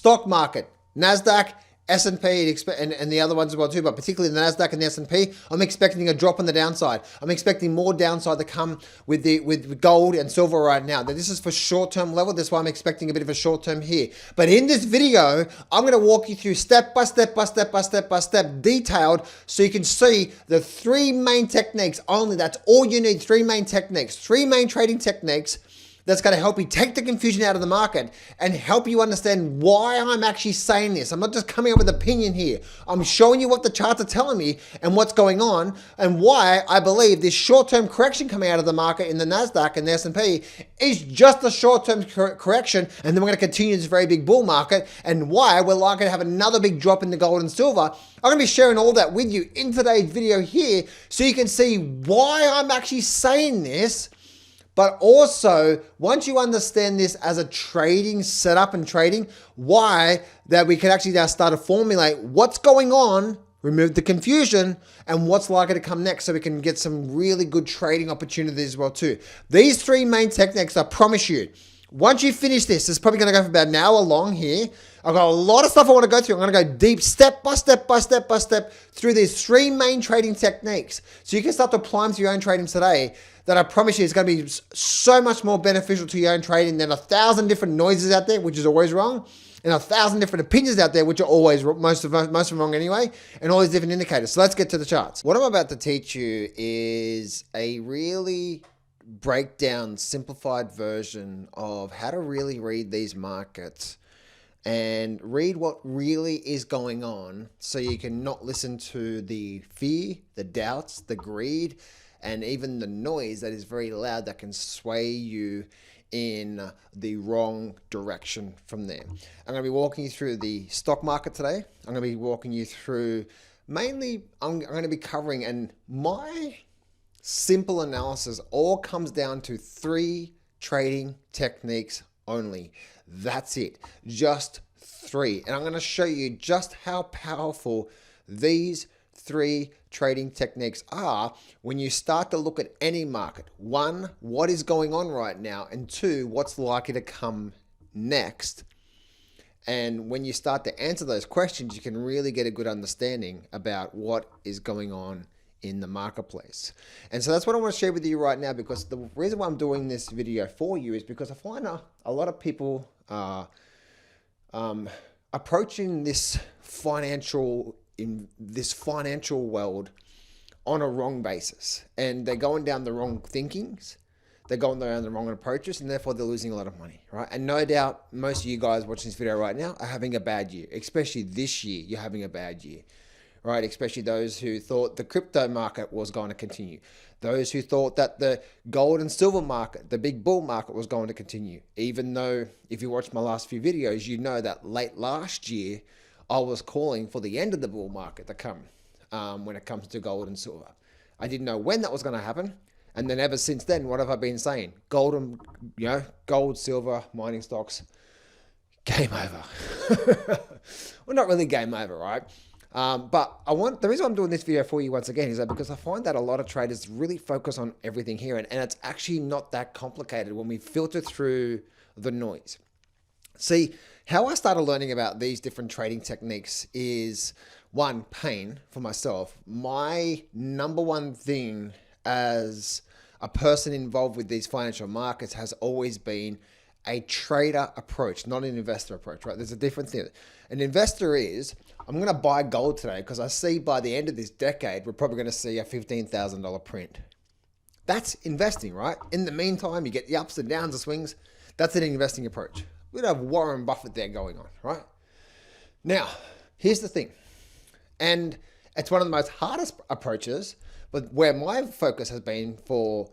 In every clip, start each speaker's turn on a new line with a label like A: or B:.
A: stock market, NASDAQ, S&P, and the other ones as well too, but particularly the NASDAQ and the S&P, I'm expecting a drop on the downside. I'm expecting more downside to come with gold and silver right now. Now, this is for short-term level. That's why I'm expecting a bit of a short-term here. But in this video, I'm going to walk you through step by step, detailed, so you can see the three main techniques only. That's all you need, three main techniques, three main trading techniques that's going to help you take the confusion out of the market and help you understand why I'm actually saying this. I'm not just coming up with opinion here. I'm showing you what the charts are telling me and what's going on and why I believe this short-term correction coming out of the market in the NASDAQ and the S&P is just a short-term correction, and then we're going to continue this very big bull market, and why we're likely to have another big drop in the gold and silver. I'm going to be sharing all that with you in today's video here so you can see why I'm actually saying this. But also, once you understand this as a trading setup and trading, why that we can actually now start to formulate what's going on, remove the confusion, and what's likely to come next so we can get some really good trading opportunities as well too. These three main techniques, I promise you, once you finish this, it's probably going to go for about an hour long here. I've got a lot of stuff I want to go through. I'm going to go deep step by step through these three main trading techniques so you can start to apply them to your own trading today. That I promise you is going to be so much more beneficial to your own trading than 1,000 different noises out there, which is always wrong, and 1,000 different opinions out there, which are always most of them wrong anyway, and all these different indicators. So let's get to the charts. What I'm about to teach you is a really breakdown, simplified version of how to really read these markets and read what really is going on so you can not listen to the fear, the doubts, the greed, and even the noise that is very loud that can sway you in the wrong direction from there. I'm going to be walking you through the stock market today. I'm going to be walking you through mainly, I'm going to be covering, and my simple analysis all comes down to three trading techniques only. That's it. Just three. And I'm going to show you just how powerful these three trading techniques are when you start to look at any market. One, what is going on right now? And two, what's likely to come next? And when you start to answer those questions, you can really get a good understanding about what is going on in the marketplace. And so that's what I want to share with you right now, because the reason why I'm doing this video for you is because I find a lot of people are approaching this financial world on a wrong basis, and they're going down the wrong thinkings, they're going down the wrong approaches, and therefore they're losing a lot of money, right? And no doubt most of you guys watching this video right now are having a bad year, especially this year. You're having a bad year, right? Especially those who thought the crypto market was going to continue, those who thought that the gold and silver market, the big bull market, was going to continue. Even though if you watch my last few videos, you know that late last year I was calling for the end of the bull market to come when it comes to gold and silver. I didn't know when that was going to happen. And then ever since then, what have I been saying? Gold, silver, mining stocks, game over. Well, not really game over, right? But the reason I'm doing this video for you once again is that because I find that a lot of traders really focus on everything here, and it's actually not that complicated when we filter through the noise. See, how I started learning about these different trading techniques is, one, pain for myself. My number one thing as a person involved with these financial markets has always been a trader approach, not an investor approach, right? There's a different thing. An investor is, I'm going to buy gold today because I see by the end of this decade, we're probably going to see a $15,000 print. That's investing, right? In the meantime, you get the ups and downs, the swings. That's an investing approach. We'd have Warren Buffett there going on, right? Now, here's the thing. And it's one of the most hardest approaches, but where my focus has been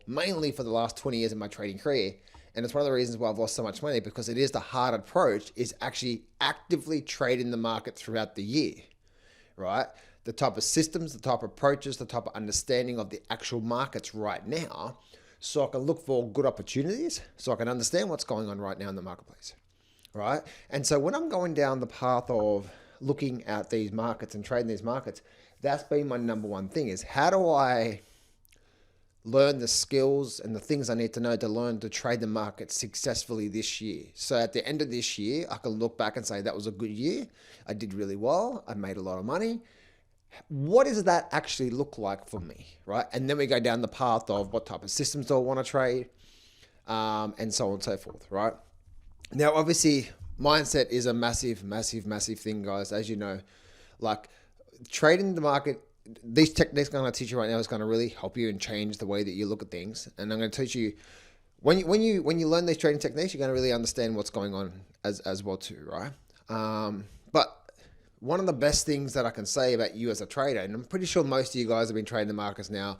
A: mainly for the last 20 years in my trading career, and it's one of the reasons why I've lost so much money, because it is the hard approach, is actually actively trading the market throughout the year, right? The type of systems, the type of approaches, the type of understanding of the actual markets right now, so I can look for good opportunities, so I can understand what's going on right now in the marketplace, right? And so when I'm going down the path of looking at these markets and trading these markets, that's been my number one thing, is how do I learn the skills and the things I need to know to learn to trade the market successfully this year. So at the end of this year, I can look back and say that was a good year. I did really well. I made a lot of money. What does that actually look like for me, right? And then we go down the path of what type of systems do I want to trade, and so on and so forth, right? Now, obviously, mindset is a massive, massive, massive thing, guys. As you know, like trading the market, these techniques I'm going to teach you right now is going to really help you and change the way that you look at things. And I'm going to teach you when you learn these trading techniques, you're going to really understand what's going on as well too, right? But one of the best things that I can say about you as a trader, and I'm pretty sure most of you guys have been trading the markets now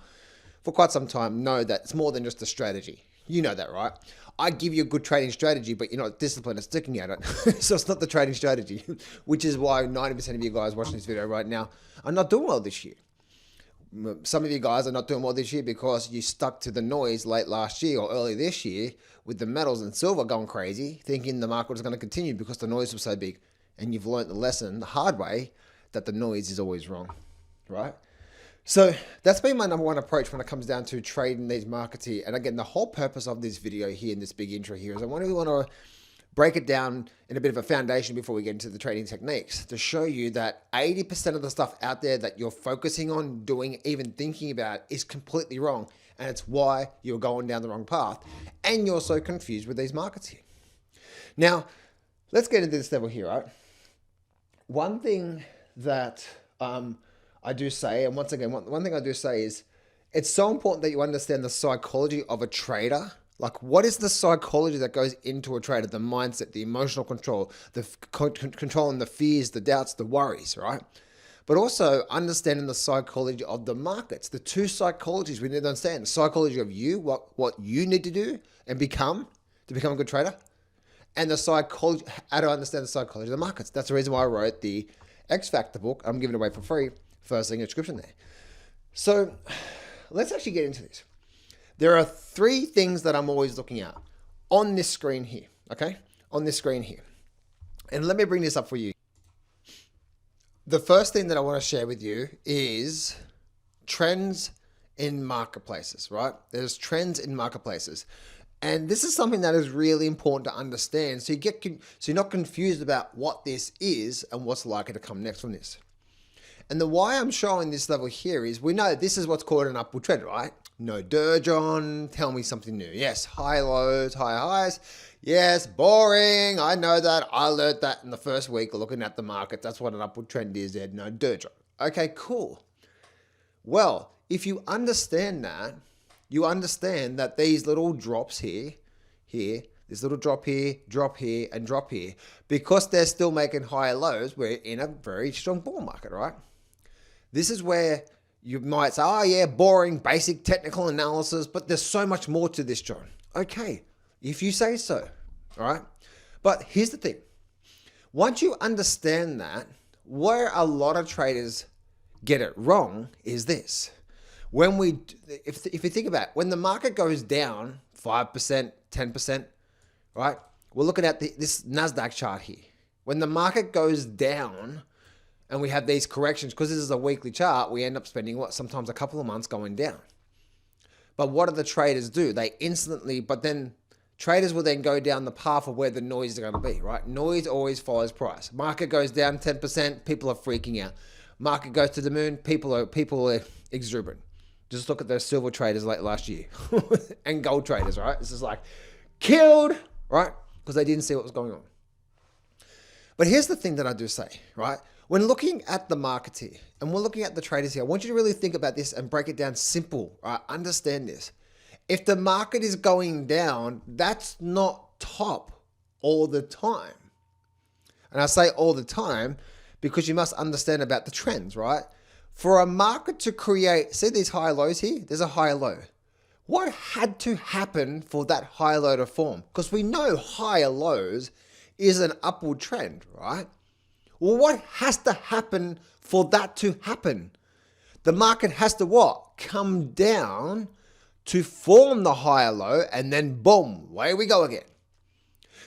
A: for quite some time, know that it's more than just a strategy. You know that, right? I give you a good trading strategy, but you're not disciplined at sticking at it. So it's not the trading strategy, which is why 90% of you guys watching this video right now are not doing well this year. Some of you guys are not doing well this year because you stuck to the noise late last year or early this year with the metals and silver going crazy, thinking the market was going to continue because the noise was so big. And you've learned the lesson the hard way that the noise is always wrong, right? So that's been my number one approach when it comes down to trading these markets here. And again, the whole purpose of this video here in this big intro here is I want to break it down in a bit of a foundation before we get into the trading techniques to show you that 80% of the stuff out there that you're focusing on doing, even thinking about, is completely wrong. And it's why you're going down the wrong path. And you're so confused with these markets here. Now, let's get into this level here, right? One thing that I do say, and once again, one thing I do say is it's so important that you understand the psychology of a trader. Like, what is the psychology that goes into a trader? The mindset, the emotional control, the controlling the fears, the doubts, the worries, right? But also understanding the psychology of the markets. The two psychologies we need to understand. The psychology of you, what you need to do and become to become a good trader. And the psychology, how to understand the psychology of the markets. That's the reason why I wrote the X Factor book. I'm giving it away for free. First link in the description there. So let's actually get into this. There are three things that I'm always looking at on this screen here, okay? On this screen here. And let me bring this up for you. The first thing that I want to share with you is trends in marketplaces, right? There's trends in marketplaces. And this is something that is really important to understand. So you're not confused about what this is and what's likely to come next from this. And the why I'm showing this level here is we know this is what's called an upward trend, right? No dirge on, tell me something new. Yes, high lows, high highs. Yes, boring. I know that. I learned that in the first week looking at the market. That's what an upward trend is there. No dirge on. Okay, cool. Well, if you understand that, you understand that these little drops here, this little drop here, and drop here, because they're still making higher lows, we're in a very strong bull market, right? This is where you might say, oh yeah, boring, basic technical analysis, but there's so much more to this, John. Okay, if you say so, all right? But here's the thing. Once you understand that, where a lot of traders get it wrong is this. If you think about it, when the market goes down 5%, 10%, right? We're looking at this NASDAQ chart here. When the market goes down and we have these corrections, because this is a weekly chart, we end up spending sometimes a couple of months going down. But what do the traders do? But then traders will then go down the path of where the noise is going to be, right? Noise always follows price. Market goes down 10%, people are freaking out. Market goes to the moon, people are exuberant. Just look at those silver traders late last year and gold traders, right? This is like killed, right? Because they didn't see what was going on. But here's the thing that I do say, right? When looking at the markets here and we're looking at the traders here, I want you to really think about this and break it down simple, right? Understand this. If the market is going down, that's not top all the time. And I say all the time because you must understand about the trends, right? For a market to create, see these high lows here? There's a higher low. What had to happen for that high low to form? Because we know higher lows is an upward trend, right? Well, what has to happen for that to happen? The market has to what? Come down to form the higher low and then boom, away we go again.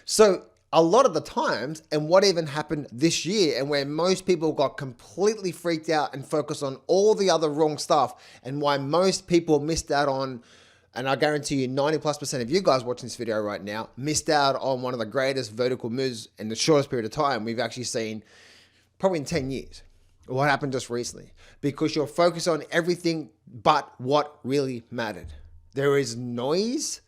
A: So a lot of the times, and what even happened this year, and where most people got completely freaked out and focused on all the other wrong stuff, and why most people missed out on, and I guarantee you 90+% of you guys watching this video right now missed out on one of the greatest vertical moves in the shortest period of time we've actually seen probably in 10 years. What happened just recently? Because you're focused on everything but what really mattered. There is noise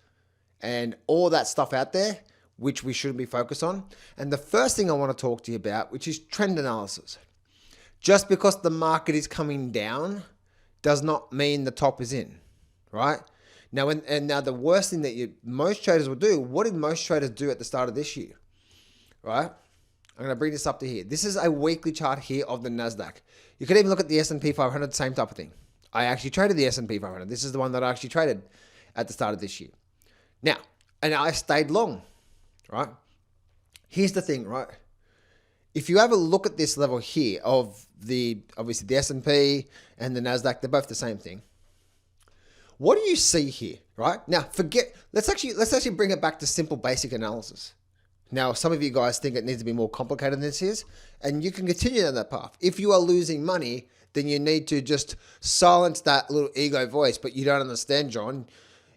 A: and all that stuff out there, which we shouldn't be focused on. And the first thing I want to talk to you about, which is trend analysis. Just because the market is coming down does not mean the top is in, right? Now, now the worst thing that most traders will do, what did most traders do at the start of this year, right? I'm going to bring this up to here. This is a weekly chart here of the NASDAQ. You could even look at the S&P 500, same type of thing. I actually traded the S&P 500. This is the one that I actually traded at the start of this year. Now, and I stayed long, right? Here's the thing, right? If you have a look at this level here of obviously the S&P and the NASDAQ, they're both the same thing. What do you see here, right? Now, let's actually bring it back to simple basic analysis. Now, some of you guys think it needs to be more complicated than this is, and you can continue down that path. If you are losing money, then you need to just silence that little ego voice, but you don't understand, John.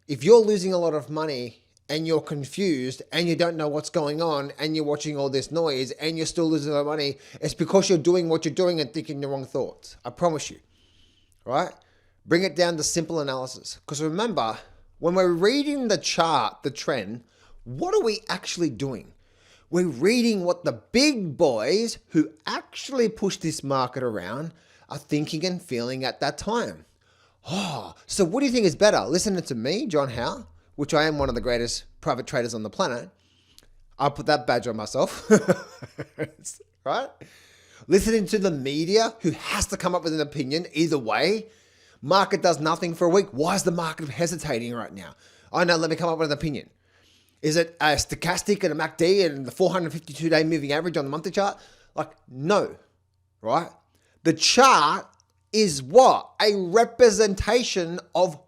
A: If you're losing a lot of money and you're confused and you don't know what's going on and you're watching all this noise and you're still losing a lot of money, it's because you're doing what you're doing and thinking the wrong thoughts. I promise you, right? Bring it down to simple analysis. Because remember, when we're reading the chart, the trend, what are we actually doing? We're reading what the big boys who actually push this market around are thinking and feeling at that time. Oh, so what do you think is better? Listening to me, John Howe, which I am one of the greatest private traders on the planet. I'll put that badge on myself, right? Listening to the media who has to come up with an opinion either way. Market does nothing for a week. Why is the market hesitating right now? Oh no, let me come up with an opinion. Is it a stochastic and a MACD and the 452-day moving average on the monthly chart? Like, no, right? The chart is what? A representation of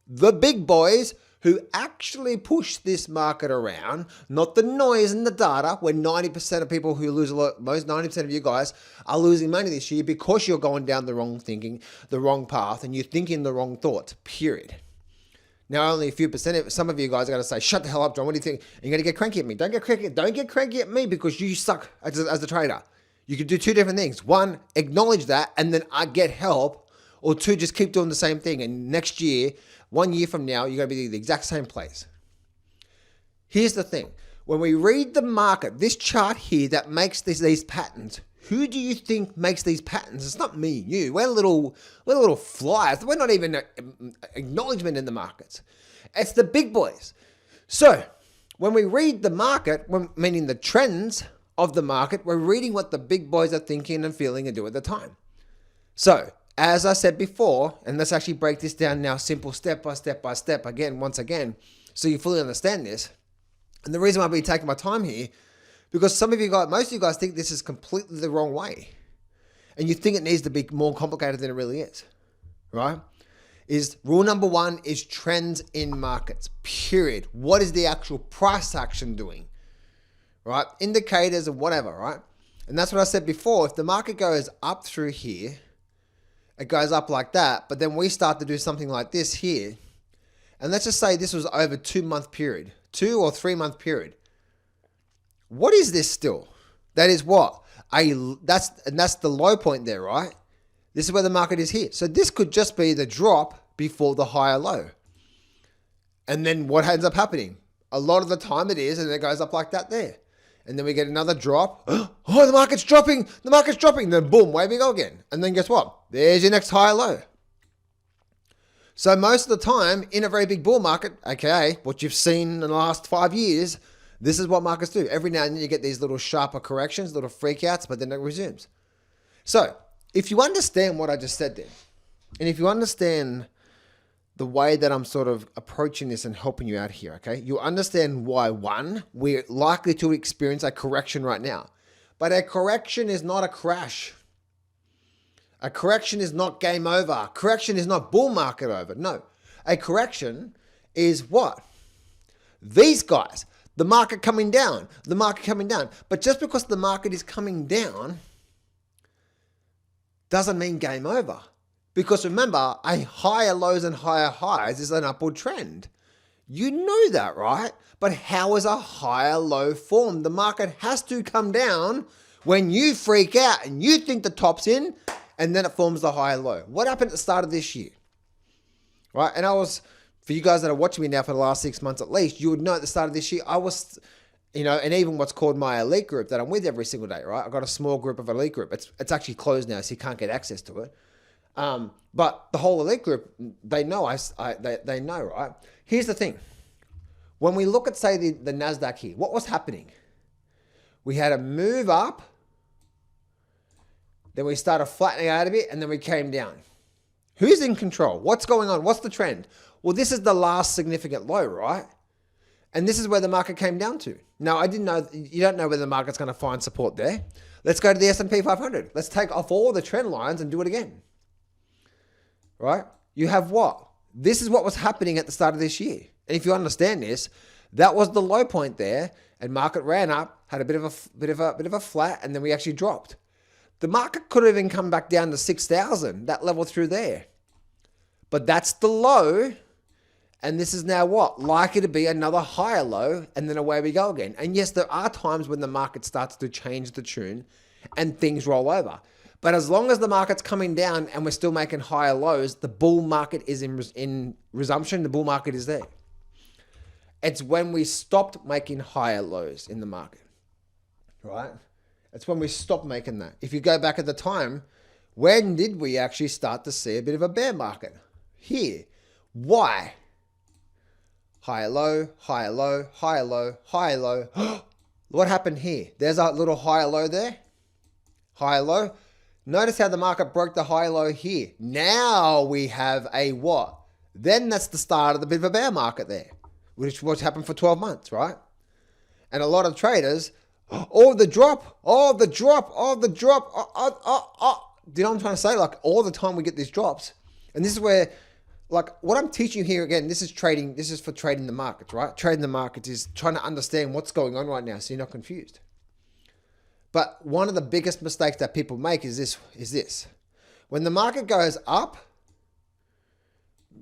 A: the big boys who actually push this market around, not the noise and the data, where 90% of people who lose a lot, most 90% of you guys are losing money this year because you're going down the wrong thinking, the wrong path, and you're thinking the wrong thoughts, period. Now, only a few percent, some of you guys are going to say, shut the hell up, John. What do you think? You're going to get cranky at me. Don't get cranky at me because you suck as a trader. You can do two different things. One, acknowledge that and then I get help. Or two, just keep doing the same thing. And next year, 1 year from now, you're going to be in the exact same place. Here's the thing. When we read the market, this chart here that makes these patterns, who do you think makes these patterns? It's not me and you. We're little flies. We're not even acknowledgement in the markets. It's the big boys. So when we read the market, meaning the trends of the market, we're reading what the big boys are thinking and feeling and do at the time. So as I said before, and let's actually break this down now, simple step by step, once again, so you fully understand this. And the reason why I've been taking my time here, because most of you guys think this is completely the wrong way. And you think it needs to be more complicated than it really is, right? Rule number one is trends in markets, period. What is the actual price action doing, right? Indicators and whatever, right? And that's what I said before. If the market goes up through here, it goes up like that, but then we start to do something like this here. And let's just say this was over 2 month period, 2 or 3 month period. What is this still? That is what? That's the low point there, right? This is where the market is here. So this could just be the drop before the higher low. And then what ends up happening? A lot of the time it is, and it goes up like that there. And then we get another drop. Oh, the market's dropping. The market's dropping. Then boom, away we go again. And then guess what? There's your next higher low. So most of the time in a very big bull market, aka what you've seen in the last 5 years, this is what markets do. Every now and then you get these little sharper corrections, little freakouts, but then it resumes. So if you understand what I just said there, and if you understand the way that I'm sort of approaching this and helping you out here, okay, you understand why, one, we're likely to experience a correction right now. But a correction is not a crash. A correction is not game over. A correction is not bull market over. No. A correction is what? These guys, The market coming down, the market coming down. But just because the market is coming down doesn't mean game over. Because remember, a higher lows and higher highs is an upward trend. You know that, right? But how is a higher low formed? The market has to come down when you freak out and you think the top's in, and then it forms the higher low. What happened at the start of this year? Right? And for you guys that are watching me now for the last 6 months at least, you would know at the start of this year, I was, and even what's called my elite group that I'm with every single day, right? I've got a small group of elite group. It's actually closed now, so you can't get access to it. But the whole elite group, they know, they know, right? Here's the thing. When we look at, say, the NASDAQ here, what was happening? We had a move up, then we started flattening out a bit, and then we came down. Who's in control? What's going on? What's the trend? Well, this is the last significant low, right? And this is where the market came down to. Now, you don't know whether the market's going to find support there. Let's go to the S&P 500. Let's take off all the trend lines and do it again. Right? You have what? This is what was happening at the start of this year. And if you understand this, that was the low point there, and market ran up, had a bit of a flat, and then we actually dropped. The market could have even come back down to 6,000, that level through there. But that's the low, and this is now what? Likely to be another higher low, and then away we go again. And yes, there are times when the market starts to change the tune and things roll over. But as long as the market's coming down and we're still making higher lows, the bull market is in resumption. The bull market is there. It's when we stopped making higher lows in the market, right? It's when we stopped making that. If you go back at the time, when did we actually start to see a bit of a bear market? Here. Why? Higher low, higher low, higher low, higher low. What happened here? There's a little higher low there. Higher low. Notice how the market broke the high low here. Now we have a what? Then that's the start of the bit of a bear market there, which happened for 12 months, right? And a lot of traders, the drop. Do you know what I'm trying to say? Like all the time we get these drops. And this is where, like what I'm teaching you here again, this is trading. This is for trading the markets, right? Trading the markets is trying to understand what's going on right now so you're not confused. But one of the biggest mistakes that people make is this. When the market goes up,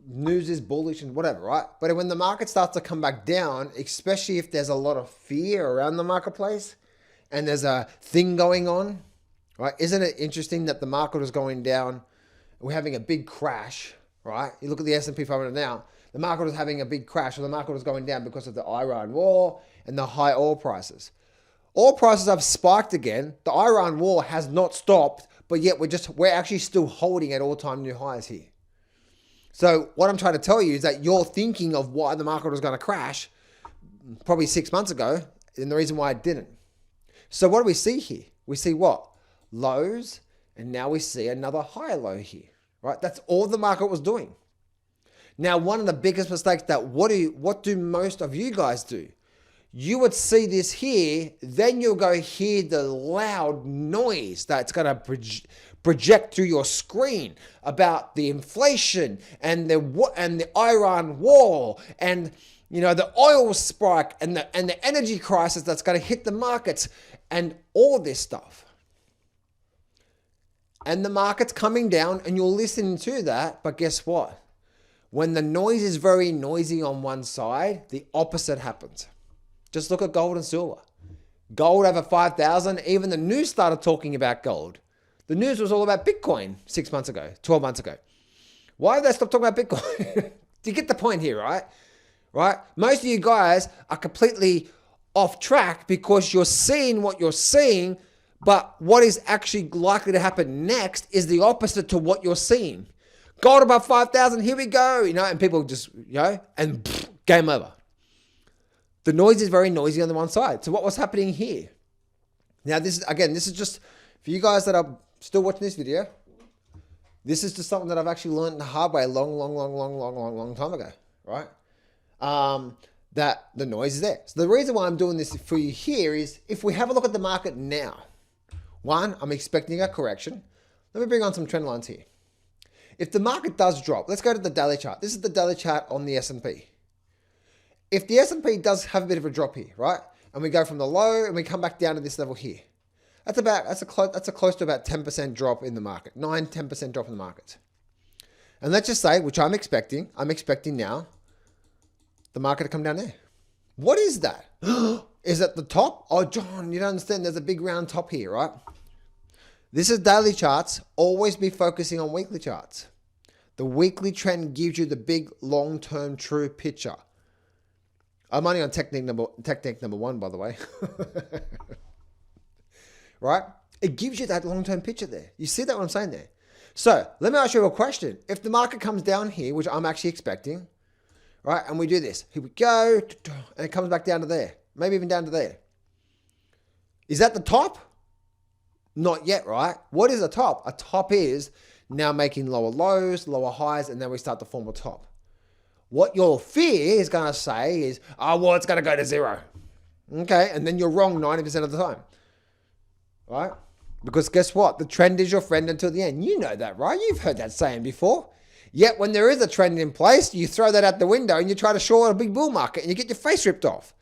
A: news is bullish and whatever, right? But when the market starts to come back down, especially if there's a lot of fear around the marketplace and there's a thing going on, right? Isn't it interesting that the market is going down? We're having a big crash, right? You look at the S&P 500 now, the market is having a big crash, or the market is going down because of the Iran war and the high oil prices. Oil prices have spiked again. The Iran war has not stopped, but yet we're actually still holding at all-time new highs here. So what I'm trying to tell you is that you're thinking of why the market was going to crash probably 6 months ago, and the reason why it didn't. So what do we see here? We see what? Lows, and now we see another higher low here, right? That's all the market was doing. Now, one of the biggest mistakes that what do most of you guys do? You would see this here, then you'll go hear the loud noise that's going to project through your screen about the inflation and the Iran war and the oil spike and the energy crisis that's going to hit the markets and all this stuff. And the market's coming down and you're listening to that, but guess what? When the noise is very noisy on one side, the opposite happens. Just look at gold and silver. Gold over 5,000. Even the news started talking about gold. The news was all about Bitcoin 6 months ago, 12 months ago. Why did they stop talking about Bitcoin? Do you get the point here, right? Right? Most of you guys are completely off track because you're seeing what you're seeing, but what is actually likely to happen next is the opposite to what you're seeing. Gold above 5,000, here we go, and people just, and game over. The noise is very noisy on the one side. So what was happening here? Now, this is just, for you guys that are still watching this video, this is just something that I've actually learned the hard way a long time ago, right? That the noise is there. So the reason why I'm doing this for you here is if we have a look at the market now, one, I'm expecting a correction. Let me bring on some trend lines here. If the market does drop, let's go to the daily chart. This is the daily chart on the S&P. if the S&P does have a bit of a drop here, right? And we go from the low and we come back down to this level here. That's a close to about 10% drop in the market, 10% drop in the market. And let's just say, which I'm expecting now the market to come down there. What is that? Is it the top? Oh, John, you don't understand. There's a big round top here, right? This is daily charts. Always be focusing on weekly charts. The weekly trend gives you the big long-term true picture. I'm only on technique number one, by the way. Right? It gives you that long-term picture there. You see that what I'm saying there? So let me ask you a question. If the market comes down here, which I'm actually expecting, right? And we do this. Here we go. And it comes back down to there. Maybe even down to there. Is that the top? Not yet, right? What is a top? A top is now making lower lows, lower highs, and then we start to form a top. What your fear is going to say is, oh, well, it's going to go to zero. Okay, and then you're wrong 90% of the time. Right? Because guess what? The trend is your friend until the end. You know that, right? You've heard that saying before. Yet when there is a trend in place, you throw that out the window and you try to short a big bull market and you get your face ripped off.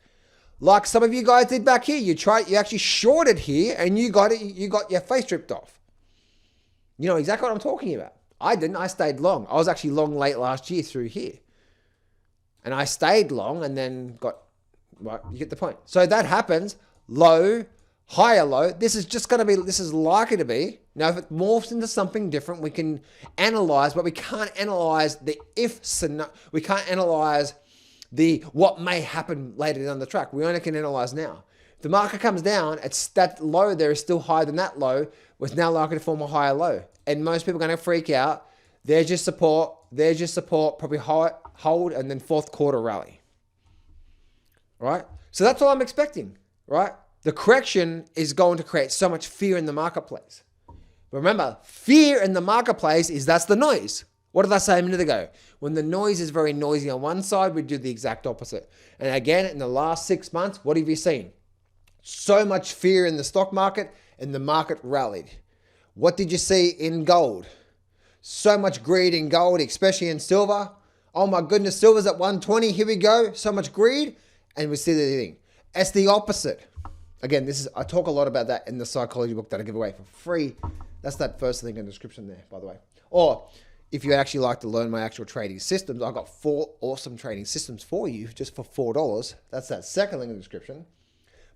A: Like some of you guys did back here. You actually shorted here and you got your face ripped off. You know exactly what I'm talking about. I didn't. I stayed long. I was actually long late last year through here. And I stayed long and then right, you get the point. So that happens. Low, higher low. This is likely to be. Now, if it morphs into something different, we can analyze, but we can't analyze the if scenario. We can't analyze the what may happen later down the track. We only can analyze now. If the market comes down, it's that low there is still higher than that low, was now likely to form a higher low. And most people are going to freak out. There's your support, probably hold, and then fourth quarter rally. Right? So that's all I'm expecting, right? The correction is going to create so much fear in the marketplace. But remember, fear in the marketplace that's the noise. What did I say a minute ago? When the noise is very noisy on one side, we do the exact opposite. And again, in the last 6 months, what have you seen? So much fear in the stock market, and the market rallied. What did you see in gold? So much greed in gold, especially in silver. Oh my goodness, silver's at 120. Here we go. So much greed. And we see the thing. It's the opposite. Again, I talk a lot about that in the psychology book that I give away for free. That's that first link in the description there, by the way. Or if you'd actually like to learn my actual trading systems, I've got 4 awesome trading systems for you just for $4. That's that second link in the description.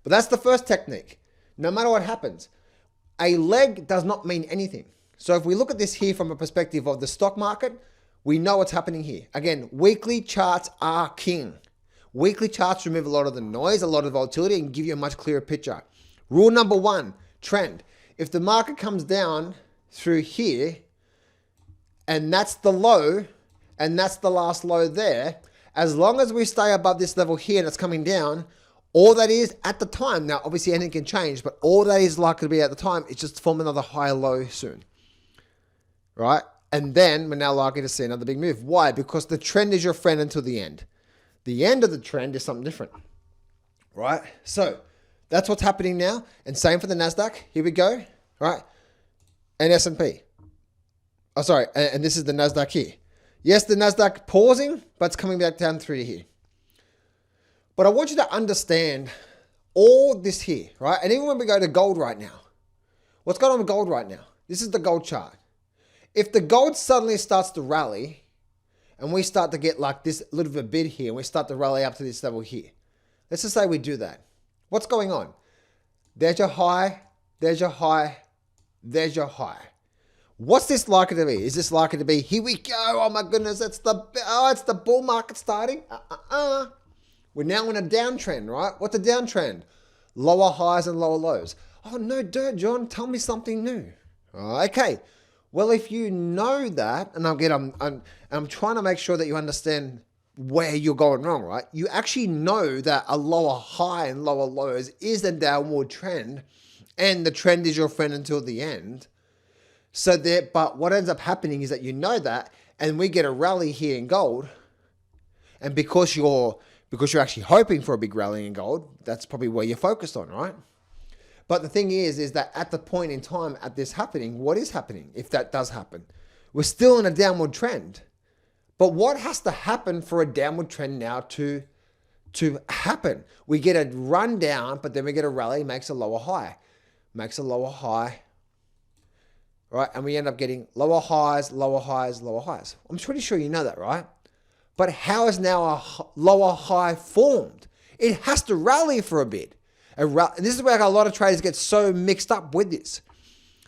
A: But that's the first technique. No matter what happens, a leg does not mean anything. So if we look at this here from a perspective of the stock market, we know what's happening here. Again, weekly charts are king. Weekly charts remove a lot of the noise, a lot of volatility, and give you a much clearer picture. Rule number 1, trend. If the market comes down through here, and that's the low, and that's the last low there, as long as we stay above this level here and it's coming down, all that is at the time, now obviously anything can change, but all that is likely to be at the time is just form another higher low soon. Right? And then we're now likely to see another big move. Why? Because the trend is your friend until the end. The end of the trend is something different. Right? So that's what's happening now. And same for the NASDAQ. Here we go. Right? And S&P. Oh, sorry. And this is the NASDAQ here. Yes, the NASDAQ pausing, but it's coming back down through here. But I want you to understand all this here, right? And even when we go to gold right now, what's going on with gold right now? This is the gold chart. If the gold suddenly starts to rally and we start to get like this little bit of a bid here and we start to rally up to this level here, let's just say we do that. What's going on? There's your high, there's your high, there's your high. What's this likely to be? Is this likely to be, here we go, oh my goodness, it's the bull market starting? We're now in a downtrend, right? What's a downtrend? Lower highs and lower lows. Oh no, John, tell me something new. Okay. Well, if you know that, and I'm trying to make sure that you understand where you're going wrong, right? You actually know that a lower high and lower lows is a downward trend, and the trend is your friend until the end. But what ends up happening is that you know that, and we get a rally here in gold, and because you're actually hoping for a big rally in gold, that's probably where you're focused on, right? But the thing is that at the point in time at this happening, what is happening if that does happen? We're still in a downward trend. But what has to happen for a downward trend now to to happen. We get a run down, but then we get a rally, makes a lower high, right? And we end up getting lower highs, lower highs, lower highs. I'm pretty sure you know that, right? But how is now a lower high formed? It has to rally for a bit. And this is where a lot of traders get so mixed up with this.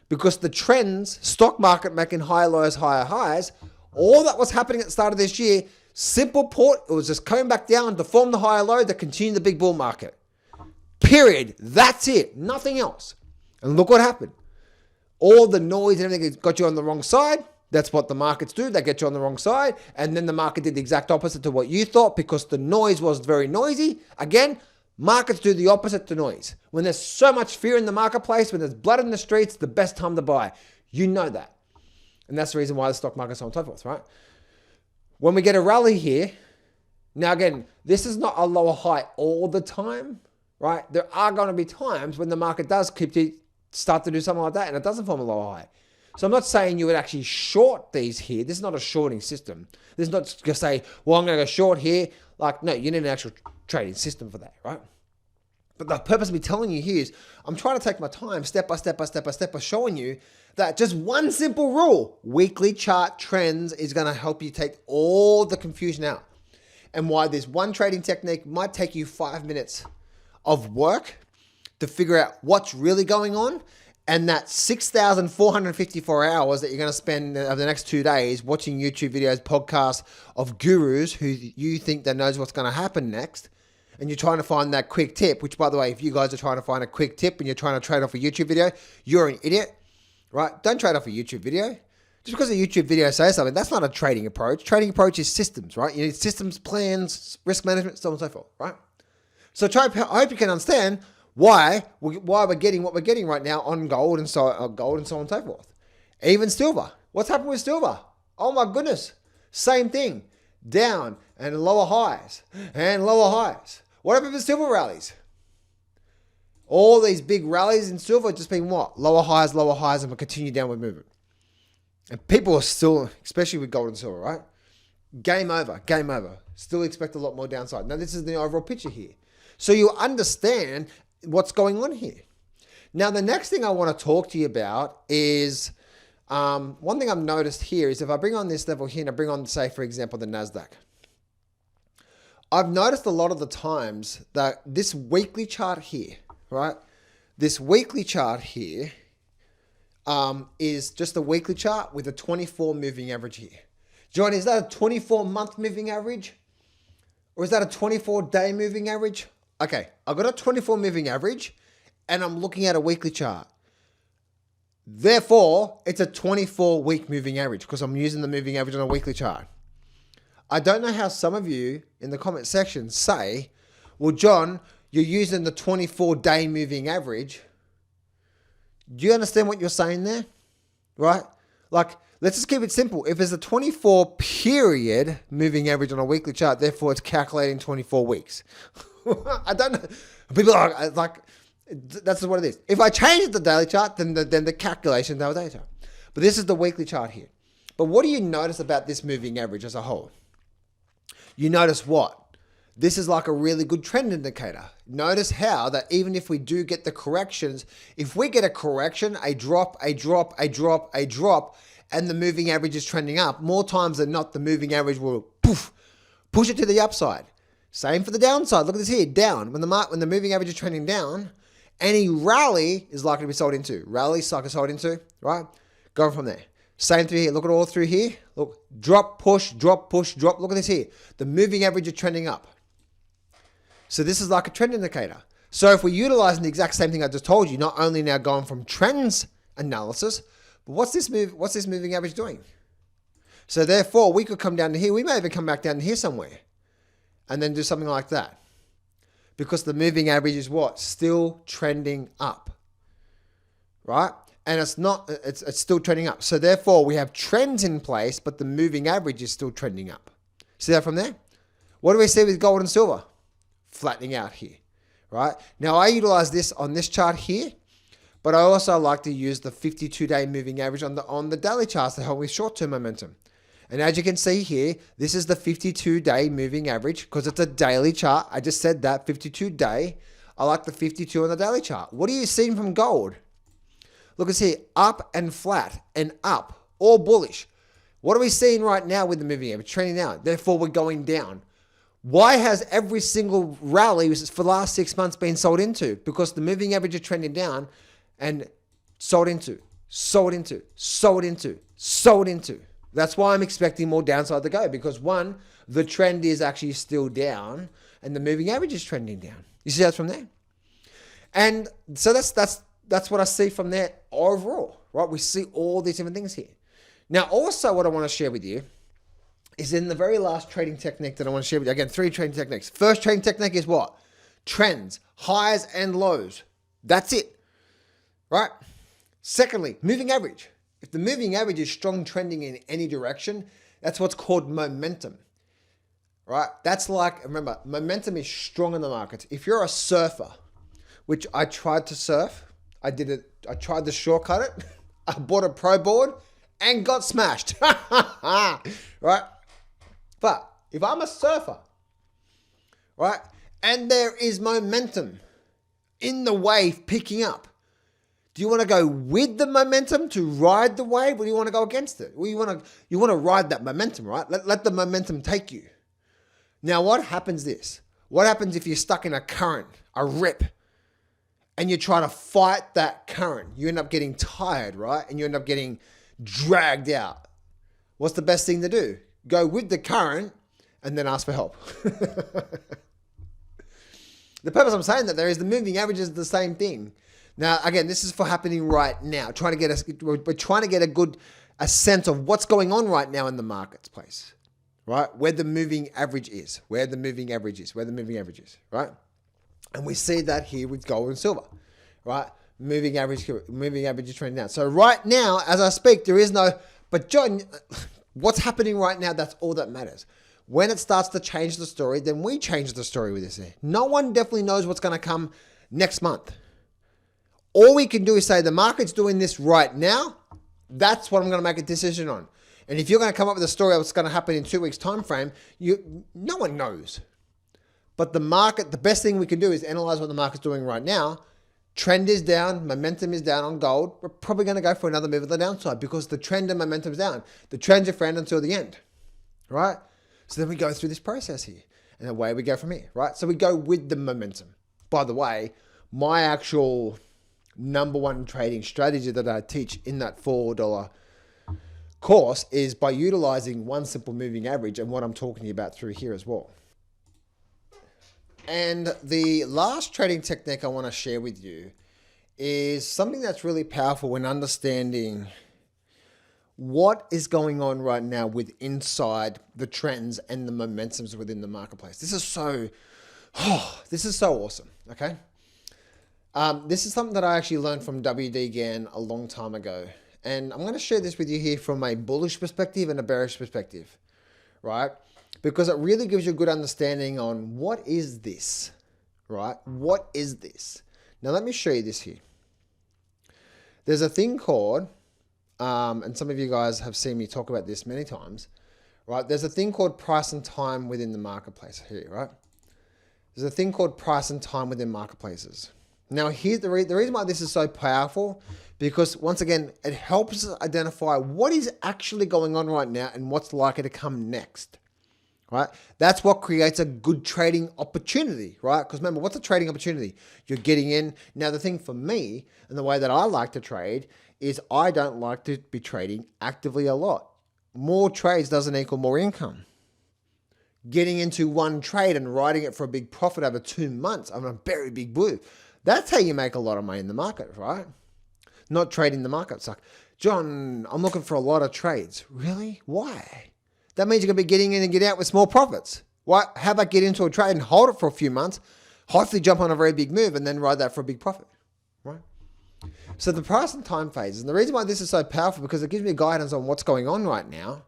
A: Because the trends, stock market making higher lows, higher highs, all that was happening at the start of this year, simple put, it was just coming back down to form the higher low to continue the big bull market. Period. That's it. Nothing else. And look what happened. All the noise and everything got you on the wrong side. That's what the markets do. They get you on the wrong side. And then the market did the exact opposite to what you thought because the noise was very noisy. Again, markets do the opposite to noise. When there's so much fear in the marketplace, when there's blood in the streets, the best time to buy. You know that. And that's the reason why the stock market is so on and so forth, right? When we get a rally here, now again, this is not a lower high all the time, right? There are going to be times when the market does start to do something like that and it doesn't form a lower high. So I'm not saying you would actually short these here. This is not a shorting system. This is not just going to say, well, I'm going to go short here. Like, no, you need an actual trading system for that, right? But the purpose of me telling you here is I'm trying to take my time step by step by showing you that just one simple rule, weekly chart trends, is going to help you take all the confusion out. And why this one trading technique might take you 5 minutes of work to figure out what's really going on. And that 6,454 hours that you're going to spend over the next 2 days watching YouTube videos, podcasts of gurus who you think that knows what's going to happen next. And you're trying to find that quick tip, which by the way, if you guys are trying to find a quick tip and you're trying to trade off a YouTube video, you're an idiot, right? Don't trade off a YouTube video. Just because a YouTube video says something, that's not a trading approach. Trading approach is systems, right? You need systems, plans, risk management, so on and so forth, right? So I hope you can understand why we're getting what we're getting right now on gold and so on and so forth. Even silver. What's happened with silver? Oh my goodness. Same thing. Down and lower highs and lower highs. What happened with silver rallies? All these big rallies in silver just been what? Lower highs, and we'll continue downward movement. And people are still, especially with gold and silver, right? Game over. Still expect a lot more downside. Now this is the overall picture here. So you understand what's going on here. Now, the next thing I want to talk to you about is one thing I've noticed here is if I bring on this level here and I bring on, say, for example, the NASDAQ, I've noticed a lot of the times that this weekly chart here, right? This weekly chart here is just a weekly chart with a 24 moving average here. John, is that a 24-month moving average? Or is that a 24-day moving average? Okay, I've got a 24 moving average and I'm looking at a weekly chart. Therefore, it's a 24-week moving average because I'm using the moving average on a weekly chart. I don't know how some of you in the comment section say, well, John, you're using the 24-day moving average. Do you understand what you're saying there? Right? Like, let's just keep it simple. If there's a 24-period moving average on a weekly chart, therefore it's calculating 24 weeks. I don't know. People are like, that's what it is. If I change the daily chart, then the calculation of the daily chart. But this is the weekly chart here. But what do you notice about this moving average as a whole? You notice what? This is like a really good trend indicator. Notice how that even if we do get the corrections, if we get a correction, a drop, and the moving average is trending up, more times than not, the moving average will push it to the upside. Same for the downside. Look at this here, down. When the moving average is trending down, any rally is likely to be sold into. Rally is likely sold into, right? Going from there. Same through here. Look at all through here. Look, drop, push, drop, push, drop. Look at this here. The moving average is trending up. So this is like a trend indicator. So if we're utilizing the exact same thing I just told you, not only now going from trends analysis, but what's this moving average doing? So therefore, we could come down to here. We may even come back down to here somewhere and then do something like that. Because the moving average is what? Still trending up, right? And it's still trending up. So therefore, we have trends in place, but the moving average is still trending up. See that from there? What do we see with gold and silver? Flattening out here, right? Now, I utilize this on this chart here, but I also like to use the 52-day moving average on the daily charts to help with short-term momentum. And as you can see here, this is the 52-day moving average because it's a daily chart. I just said that, 52-day. I like the 52 on the daily chart. What are you seeing from gold? Look, it's here, up and flat and up, all bullish. What are we seeing right now with the moving average? Trending down. Therefore, we're going down. Why has every single rally for the last 6 months been sold into? Because the moving average is trending down and sold into, sold into, sold into, sold into. That's why I'm expecting more downside to go, because one, the trend is actually still down and the moving average is trending down. You see that from there? And so that's what I see from there overall, right? We see all these different things here. Now, also what I want to share with you is in the very last trading technique that I want to share with you. Again, 3 trading techniques. First trading technique is what? Trends, highs and lows. That's it, right? Secondly, moving average. If the moving average is strong trending in any direction, that's what's called momentum, right? That's like, remember, momentum is strong in the markets. If you're a surfer, which I tried to surf, I tried to shortcut it. I bought a pro board and got smashed, right? But if I'm a surfer, right, and there is momentum in the wave picking up, do you want to go with the momentum to ride the wave, or do you want to go against it? Well, you want to ride that momentum, right? Let the momentum take you. Now, what happens What happens if you're stuck in a current, a rip, and you try to fight that current? You end up getting tired, right? And you end up getting dragged out. What's the best thing to do? Go with the current and then ask for help. The purpose I'm saying that there is the moving average is the same thing. Now, again, this is for happening right now. We're trying to get a sense of what's going on right now in the marketplace, right? Where the moving average is, right? And we see that here with gold and silver, right? Moving average is trending down. So right now, as I speak, there is no, but John, what's happening right now, that's all that matters. When it starts to change the story, then we change the story with this. No one definitely knows what's going to come next month. All we can do is say the market's doing this right now. That's what I'm going to make a decision on. And if you're going to come up with a story of what's going to happen in 2 weeks' time frame, no one knows. But the market, the best thing we can do is analyze what the market's doing right now. Trend is down, momentum is down on gold. We're probably going to go for another move at the downside because the trend and momentum is down. The trend's your friend until the end, right? So then we go through this process here, and away we go from here, right? So we go with the momentum. By the way, my actual number one trading strategy that I teach in that $4 course is by utilizing one simple moving average and what I'm talking about through here as well. And the last trading technique I want to share with you is something that's really powerful when understanding what is going on right now with inside the trends and the momentums within the marketplace. This is so awesome, okay? This is something that I actually learned from W.D. Gann a long time ago. And I'm going to share this with you here from a bullish perspective and a bearish perspective, right? Because it really gives you a good understanding on what is this, right? What is this? Now, let me show you this here. There's a thing called, and some of you guys have seen me talk about this many times, right? There's a thing called price and time within the marketplace here, right? There's a thing called price and time within marketplaces. Now, here's the reason why this is so powerful, because once again, it helps us identify what is actually going on right now and what's likely to come next, right? That's what creates a good trading opportunity, right? Because remember, what's a trading opportunity? You're getting in. Now, the thing for me and the way that I like to trade is I don't like to be trading actively a lot. More trades doesn't equal more income. Getting into one trade and riding it for a big profit over 2 months on a very big move. That's how you make a lot of money in the market, right? Not trading the market. It's like, John, I'm looking for a lot of trades. Really? Why? That means you're going to be getting in and get out with small profits. Why? How about get into a trade and hold it for a few months, hopefully jump on a very big move and then ride that for a big profit, right? So the price and time phases, and the reason why this is so powerful because it gives me guidance on what's going on right now,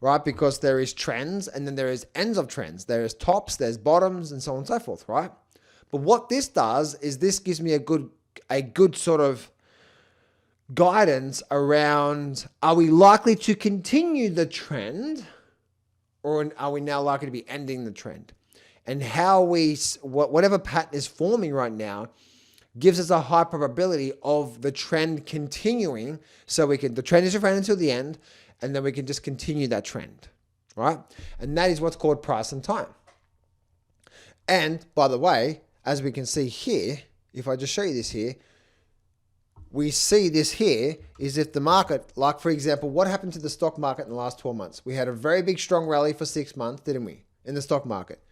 A: right? Because there is trends and then there is ends of trends. There is tops, there's bottoms, and so on and so forth, right? But what this does is this gives me a good sort of guidance around, are we likely to continue the trend, or are we now likely to be ending the trend? And how whatever pattern is forming right now gives us a high probability of the trend continuing. So the trend is around until the end, and then we can just continue that trend, right? And that is what's called price and time. And by the way, as we can see here, if I just show you this here, we see this here is if the market, like for example, what happened to the stock market in the last 12 months? We had a very big strong rally for 6 months, didn't we, in the stock market?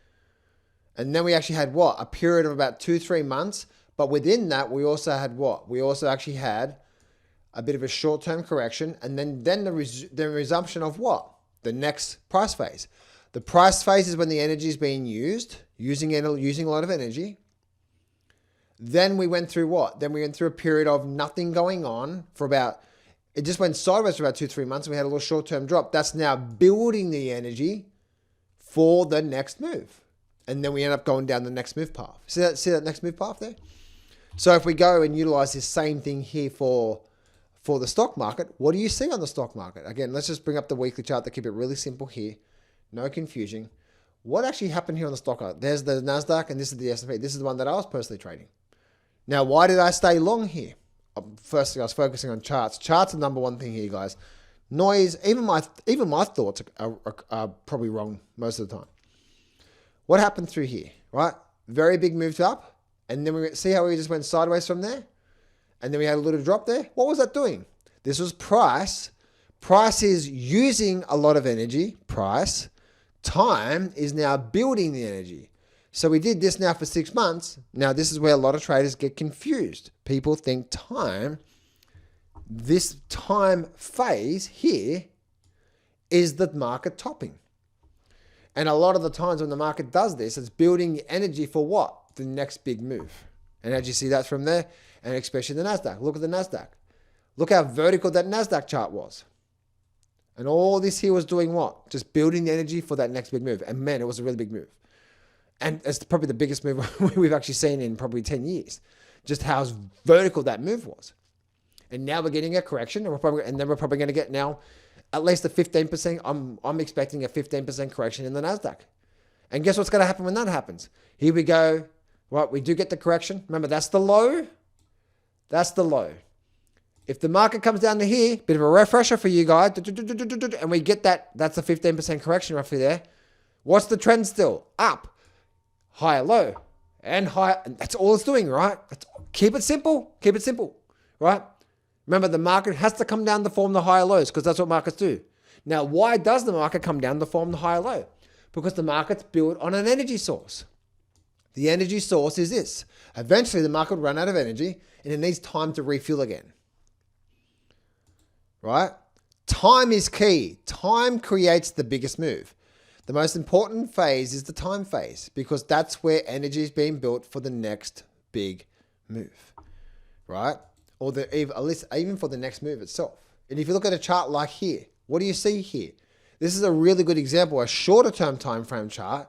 A: And then we actually had what? A period of about 2-3 months. But within that, we also had what? We also actually had a bit of a short-term correction, and then the resumption of what? The next price phase. The price phase is when the energy is being using a lot of energy. Then we went through what? Then we went through a period of nothing going on for it just went sideways for about 2-3 months, and we had a little short-term drop. That's now building the energy for the next move. And then we end up going down the next move path. See that next move path there? So if we go and utilize this same thing here for the stock market, what do you see on the stock market? Again, let's just bring up the weekly chart to keep it really simple here. No confusion. What actually happened here on the stock market? There's the NASDAQ and this is the S&P. This is the one that I was personally trading. Now, why did I stay long here? Firstly, I was focusing on charts. Charts are the number one thing here, guys. Noise, even my thoughts are probably wrong most of the time. What happened through here, right? Very big move up. And then we see how we just went sideways from there? And then we had a little drop there. What was that doing? This was price. Price is using a lot of energy. Price. Time is now building the energy. So we did this now for 6 months. Now this is where a lot of traders get confused. People think this time phase here is the market topping. And a lot of the times when the market does this, it's building energy for what? The next big move. And as you see that from there, and especially the NASDAQ. Look at the NASDAQ. Look how vertical that NASDAQ chart was. And all this here was doing what? Just building the energy for that next big move. And man, it was a really big move. And it's probably the biggest move we've actually seen in probably 10 years. Just how vertical that move was. And now we're getting a correction, and we're probably going to get now at least a 15%. I'm expecting a 15% correction in the NASDAQ. And guess what's going to happen when that happens? Here we go. Right, we do get the correction. Remember, that's the low. That's the low. If the market comes down to here, bit of a refresher for you guys, and we get that's a 15% correction roughly there. What's the trend still? Up. Higher, low, and higher. And that's all it's doing, right? Keep it simple. Keep it simple, right? Remember, the market has to come down to form the higher lows because that's what markets do. Now, why does the market come down to form the higher low? Because the market's built on an energy source. The energy source is this. Eventually, the market will run out of energy and it needs time to refuel again. Right? Time is key. Time creates the biggest move. The most important phase is the time phase because that's where energy is being built for the next big move. Right? Or at least even for the next move itself. And if you look at a chart like here, what do you see here? This is a really good example, a shorter term time frame chart,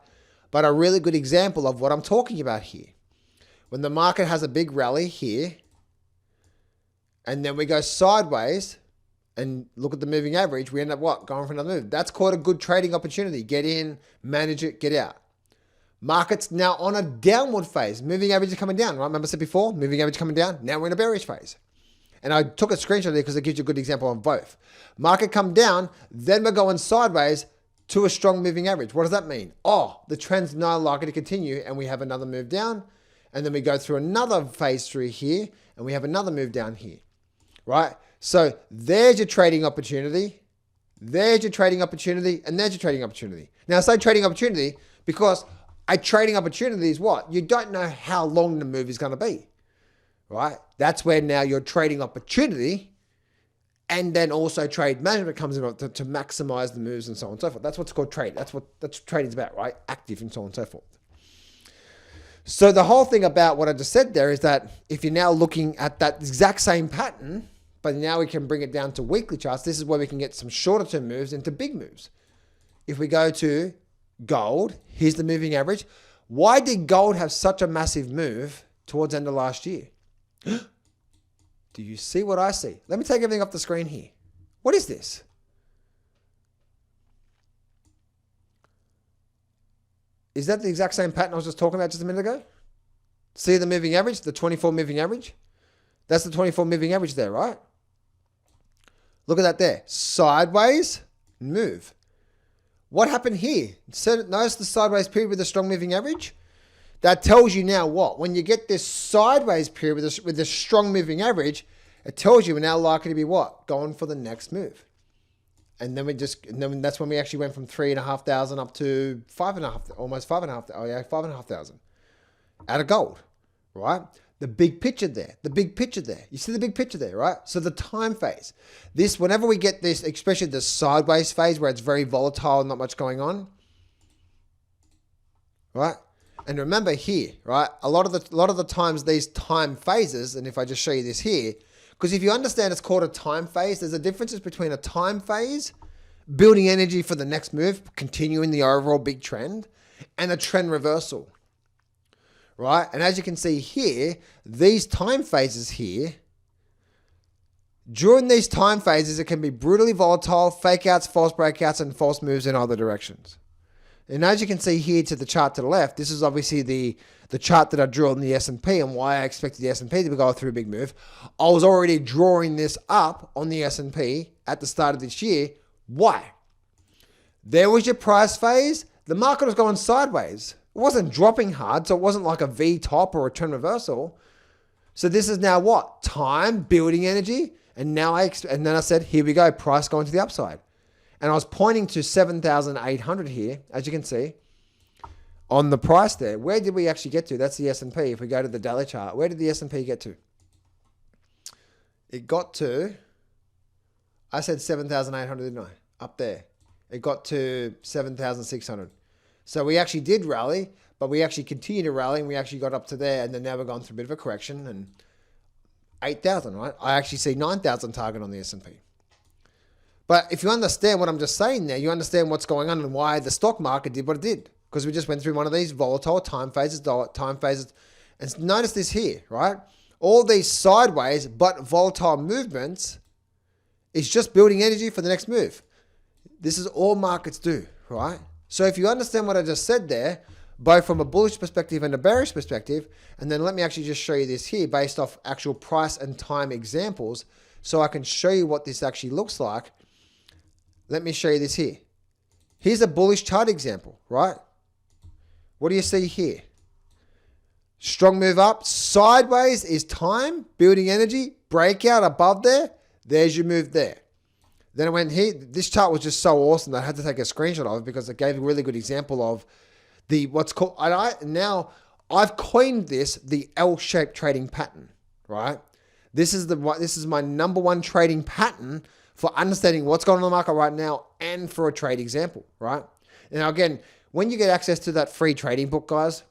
A: but a really good example of what I'm talking about here. When the market has a big rally here, and then we go sideways and look at the moving average, we end up what? Going for another move. That's called a good trading opportunity. Get in, manage it, get out. Market's now on a downward phase. Moving average is coming down, right? Remember I said before, moving average coming down. Now we're in a bearish phase. And I took a screenshot there because it gives you a good example of both. Market come down, then we're going sideways to a strong moving average. What does that mean? Oh, the trend's not likely to continue and we have another move down. And then we go through another phase through here and we have another move down here, right? So there's your trading opportunity. There's your trading opportunity and there's your trading opportunity. Now I say trading opportunity because a trading opportunity is what? You don't know how long the move is going to be, right? That's where now your trading opportunity and then also trade management comes in to maximize the moves and so on and so forth. That's what's called trade. That's what trading's about, right? Active and so on and so forth. So the whole thing about what I just said there is that if you're now looking at that exact same pattern, but now we can bring it down to weekly charts, this is where we can get some shorter term moves into big moves. If we go to gold, here's the moving average. Why did gold have such a massive move towards the end of last year? Do you see what I see? Let me take everything off the screen here. What is this? Is that the exact same pattern I was just talking about just a minute ago? See the moving average, the 24 moving average? That's the 24 moving average there, right? Look at that there. Sideways, move. What happened here? Notice the sideways period with a strong moving average? That tells you now what? When you get this sideways period with a strong moving average, it tells you we're now likely to be what? Going for the next move. And then that's when we actually went from 3,500 up to 5,500, almost 5,500. Oh yeah, 5,500 out of gold, right? The big picture there, You see the big picture there, right? So the time phase, whenever we get this, especially the sideways phase where it's very volatile, not much going on, right? And remember here, right? A lot of the times these time phases, and if I just show you this here, because if you understand it's called a time phase, there's a difference between a time phase, building energy for the next move, continuing the overall big trend, and a trend reversal, right? And as you can see here, these time phases here, during these time phases, it can be brutally volatile, fake outs, false breakouts, and false moves in other directions. And as you can see here to the chart to the left, this is obviously the chart that I drew on the S&P and why I expected the S&P to go through a big move. I was already drawing this up on the S&P at the start of this year. Why? There was your price phase. The market was going sideways. It wasn't dropping hard, so it wasn't like a V top or a trend reversal. So this is now what? Time, building energy. And then I said, here we go, price going to the upside. And I was pointing to 7,800 here, as you can see, on the price there. Where did we actually get to? That's the S&P. If we go to the daily chart, where did the S&P get to? It got to, I said 7,800, didn't I? Up there. It got to 7,600. So we actually did rally, but we actually continued to rally, and we actually got up to there, and then now we're going through a bit of a correction, and 8,000, right? I actually see 9,000 target on the S&P. But if you understand what I'm just saying there, you understand what's going on and why the stock market did what it did. Because we just went through one of these volatile time phases. And notice this here, right? All these sideways but volatile movements is just building energy for the next move. This is all markets do, right? So if you understand what I just said there, both from a bullish perspective and a bearish perspective, and then let me actually just show you this here based off actual price and time examples so I can show you what this actually looks like. Let me show you this here. Here's a bullish chart example, right? What do you see here? Strong move up. Sideways is time, building energy, breakout above there. There's your move there. Then it went here. This chart was just so awesome that I had to take a screenshot of it because it gave a really good example of what's called, now I've coined this the L-shaped trading pattern, right? This is my number one trading pattern for understanding what's going on in the market right now and for a trade example, right? Now, again, when you get access to that free trading book, guys,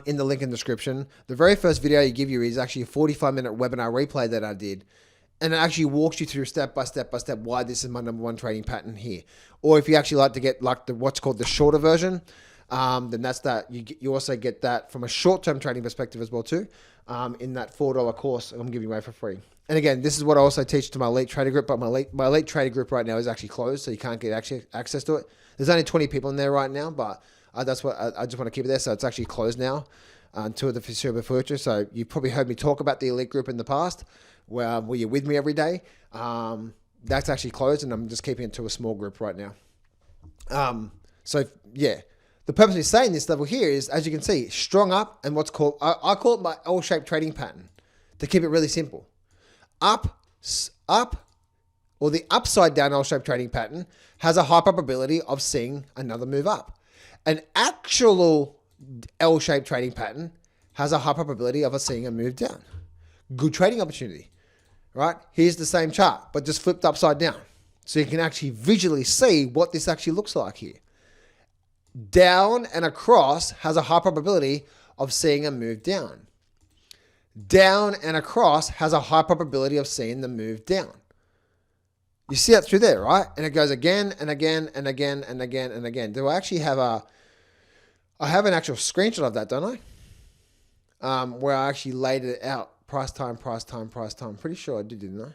A: in the link in the description, the very first video you give you is actually a 45-minute webinar replay that I did. And it actually walks you through step by step why this is my number one trading pattern here. Or if you actually like to get like what's called the shorter version, then that's that. You also get that from a short-term trading perspective as well too, in that $4 course I'm giving away for free. And again, this is what I also teach to my elite trader group, but my elite trader group right now is actually closed, so you can't get access to it. There's only 20 people in there right now, but that's what I just want to keep it there. So it's actually closed now until the foreseeable future. So you probably heard me talk about the elite group in the past, where you're with me every day. That's actually closed, and I'm just keeping it to a small group right now. So yeah, the purpose of saying this level here is, as you can see, strong up and what's called, I call it my L-shaped trading pattern to keep it really simple. Up, or the upside down L-shaped trading pattern has a high probability of seeing another move up. An actual L-shaped trading pattern has a high probability of us seeing a move down. Good trading opportunity, right? Here's the same chart, but just flipped upside down. So you can actually visually see what this actually looks like here. Down and across has a high probability of seeing a move down. Down and across has a high probability of seeing the move down. You see that through there, right? And it goes again and again and again and again and again. Do I actually have I have an actual screenshot of that, don't I? Where I actually laid it out Price time. Pretty sure I did, didn't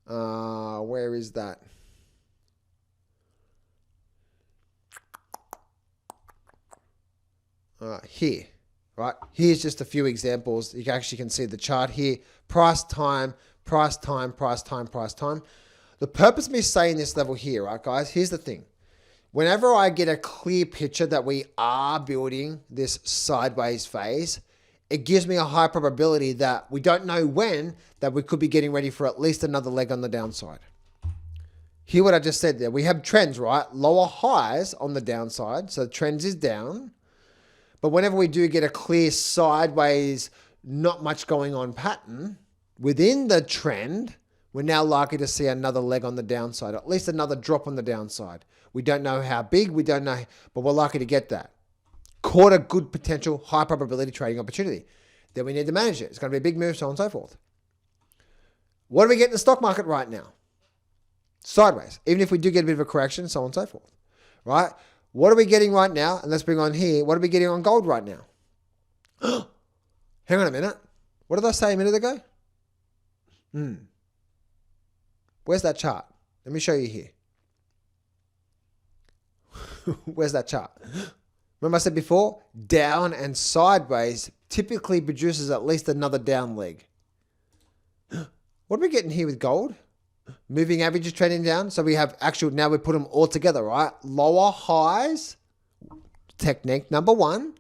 A: I? Where is that? Here, right? Here's just a few examples. You actually can see the chart here. Price time. The purpose of me saying this level here, right, guys? Here's the thing. Whenever I get a clear picture that we are building this sideways phase, it gives me a high probability that we don't know when, that we could be getting ready for at least another leg on the downside. Hear what I just said there. We have trends, right? Lower highs on the downside. So the trends is down. But whenever we do get a clear sideways, not much going on pattern within the trend, we're now likely to see another leg on the downside, at least another drop on the downside. We don't know how big, we don't know, but we're likely to get that. Caught a good potential, high probability trading opportunity. Then we need to manage it. It's going to be a big move, so on and so forth. What do we get in the stock market right now? Sideways. Even if we do get a bit of a correction, so on and so forth. Right? What are we getting right now? And let's bring on here. What are we getting on gold right now? Hang on a minute. What did I say a minute ago? Where's that chart? Let me show you here. Where's that chart? Remember I said before, down and sideways typically produces at least another down leg. What are we getting here with gold? Moving average is trending down. So we have now we put them all together, right? Lower highs, technique number 1.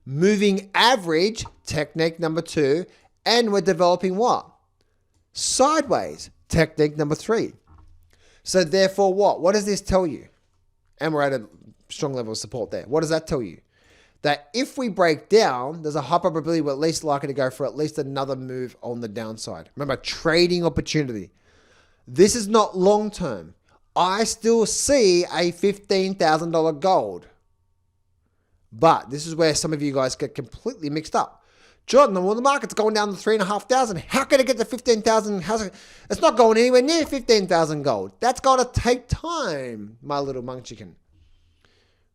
A: Moving average, technique number 2. And we're developing what? Sideways, technique number 3. So therefore what? What does this tell you? And we're at a strong level of support there. What does that tell you? That if we break down, there's a high probability we're at least likely to go for at least another move on the downside. Remember, trading opportunity. This is not long term. I still see a $15,000 gold. But this is where some of you guys get completely mixed up. Jordan, well, the market's going down to 3,500. How can it get to 15,000? It's not going anywhere near 15,000 gold. That's got to take time, my little monk chicken.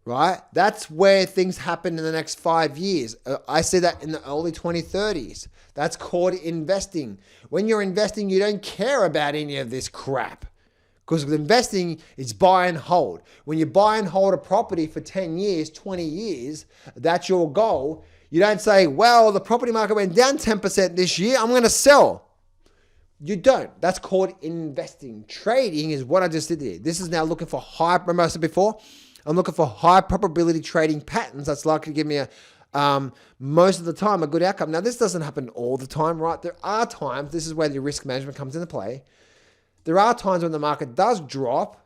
A: Right? That's where things happen in the next 5 years. I see that in the early 2030s. That's called investing. When you're investing, you don't care about any of this crap. Because with investing, it's buy and hold. When you buy and hold a property for 10 years, 20 years, that's your goal. You don't say, well, the property market went down 10% this year, I'm going to sell. You don't. That's called investing. Trading is what I just did here. This is now looking for high, remember I said before, I'm looking for high probability trading patterns that's likely to give me most of the time a good outcome. Now, this doesn't happen all the time, right? There are times, this is where the risk management comes into play. There are times when the market does drop,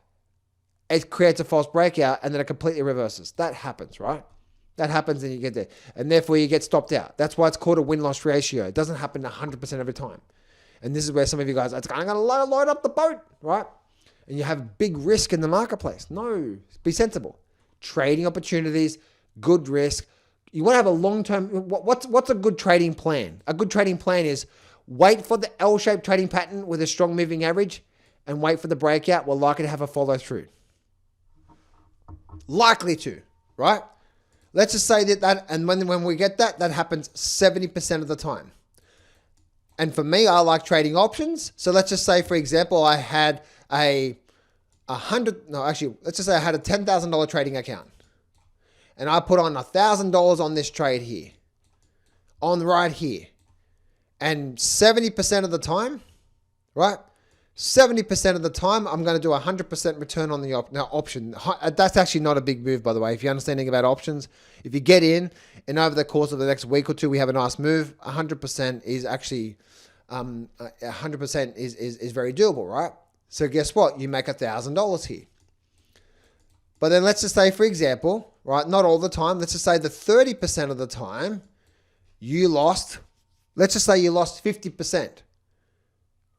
A: it creates a false breakout, and then it completely reverses. That happens, right? That happens and you get there. And therefore, you get stopped out. That's why it's called a win-loss ratio. It doesn't happen 100% every time. And this is where some of you guys are going to load up the boat, right? And you have big risk in the marketplace. No, be sensible. Trading opportunities, good risk. You want to have a long-term, what's a good trading plan? A good trading plan is wait for the L-shaped trading pattern with a strong moving average and wait for the breakout. We're likely to have a follow through. Likely to, right? Let's just say that and when we get that happens 70% of the time. And for me, I like trading options. So let's just say, for example, I had let's just say I had a $10,000 trading account. And I put on $1,000 on this trade here. On right here. And 70% of the time, right? 70% of the time, I'm going to do 100% return on the option. That's actually not a big move, by the way. If you're understanding about options, if you get in and over the course of the next week or two, we have a nice move, 100% is actually, 100% is very doable, right? So guess what? You make $1,000 here. But then let's just say, for example, right, not all the time, let's just say the 30% of the time you lost, let's just say you lost 50%,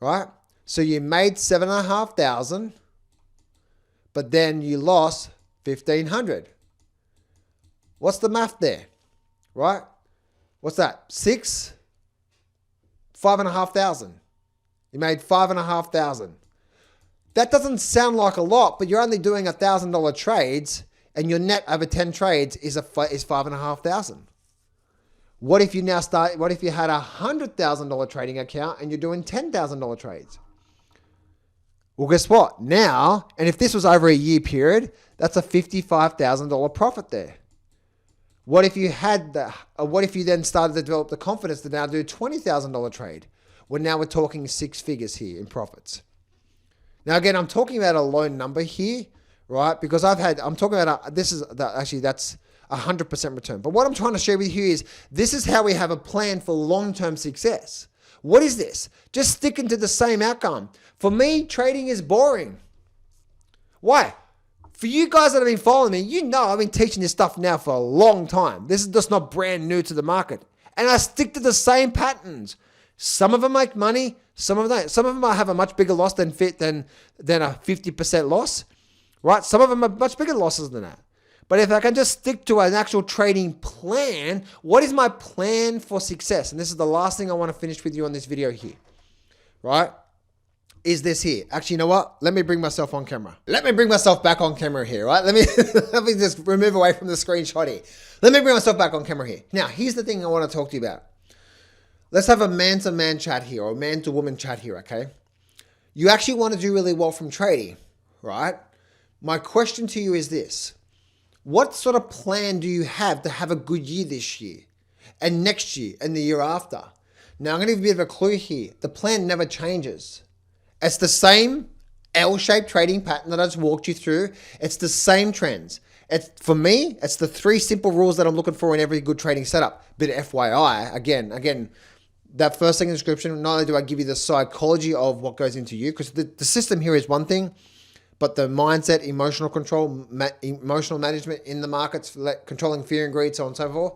A: right? So you made 7,500, but then you lost 1,500. What's the math there, right? What's that? 5,500. You made 5,500. That doesn't sound like a lot, but you're only doing $1,000 trades, and your net over 10 trades is 5,500. What if you now start, what if you had $100,000 trading account and you're doing $10,000 trades? Well, guess what? Now, and if this was over a year period, that's a $55,000 profit there. What if you had what if you then started to develop the confidence to now do $20,000 trade? Well, now we're talking six figures here in profits. Now, again, I'm talking about a low number here, right? Because I'm talking about, that's 100% return. But what I'm trying to share with you is, this is how we have a plan for long-term success. What is this? Just sticking to the same outcome. For me, trading is boring. Why? For you guys that have been following me, you know I've been teaching this stuff now for a long time. This is just not brand new to the market. And I stick to the same patterns. Some of them make money, some of them don't. Some of them have a much bigger loss than a 50% loss, right? Some of them are much bigger losses than that. But if I can just stick to an actual trading plan, what is my plan for success? And this is the last thing I want to finish with you on this video here, right? Is this here. Actually, you know what? Let me bring myself on camera. Let me bring myself back on camera here, right? Let me just remove away from the screenshot here. Let me bring myself back on camera here. Now, here's the thing I want to talk to you about. Let's have a man-to-man chat here, or man-to-woman chat here, okay? You actually want to do really well from trading, right? My question to you is this. What sort of plan do you have to have a good year this year, and next year, and the year after? Now, I'm going to give you a bit of a clue here. The plan never changes. It's the same L-shaped trading pattern that I just walked you through. It's the same trends. For me, it's the 3 simple rules that I'm looking for in every good trading setup. Bit of FYI, again, that first thing in the description, not only do I give you the psychology of what goes into you, because the system here is one thing, but the mindset, emotional control, emotional management in the markets, controlling fear and greed, so on and so forth,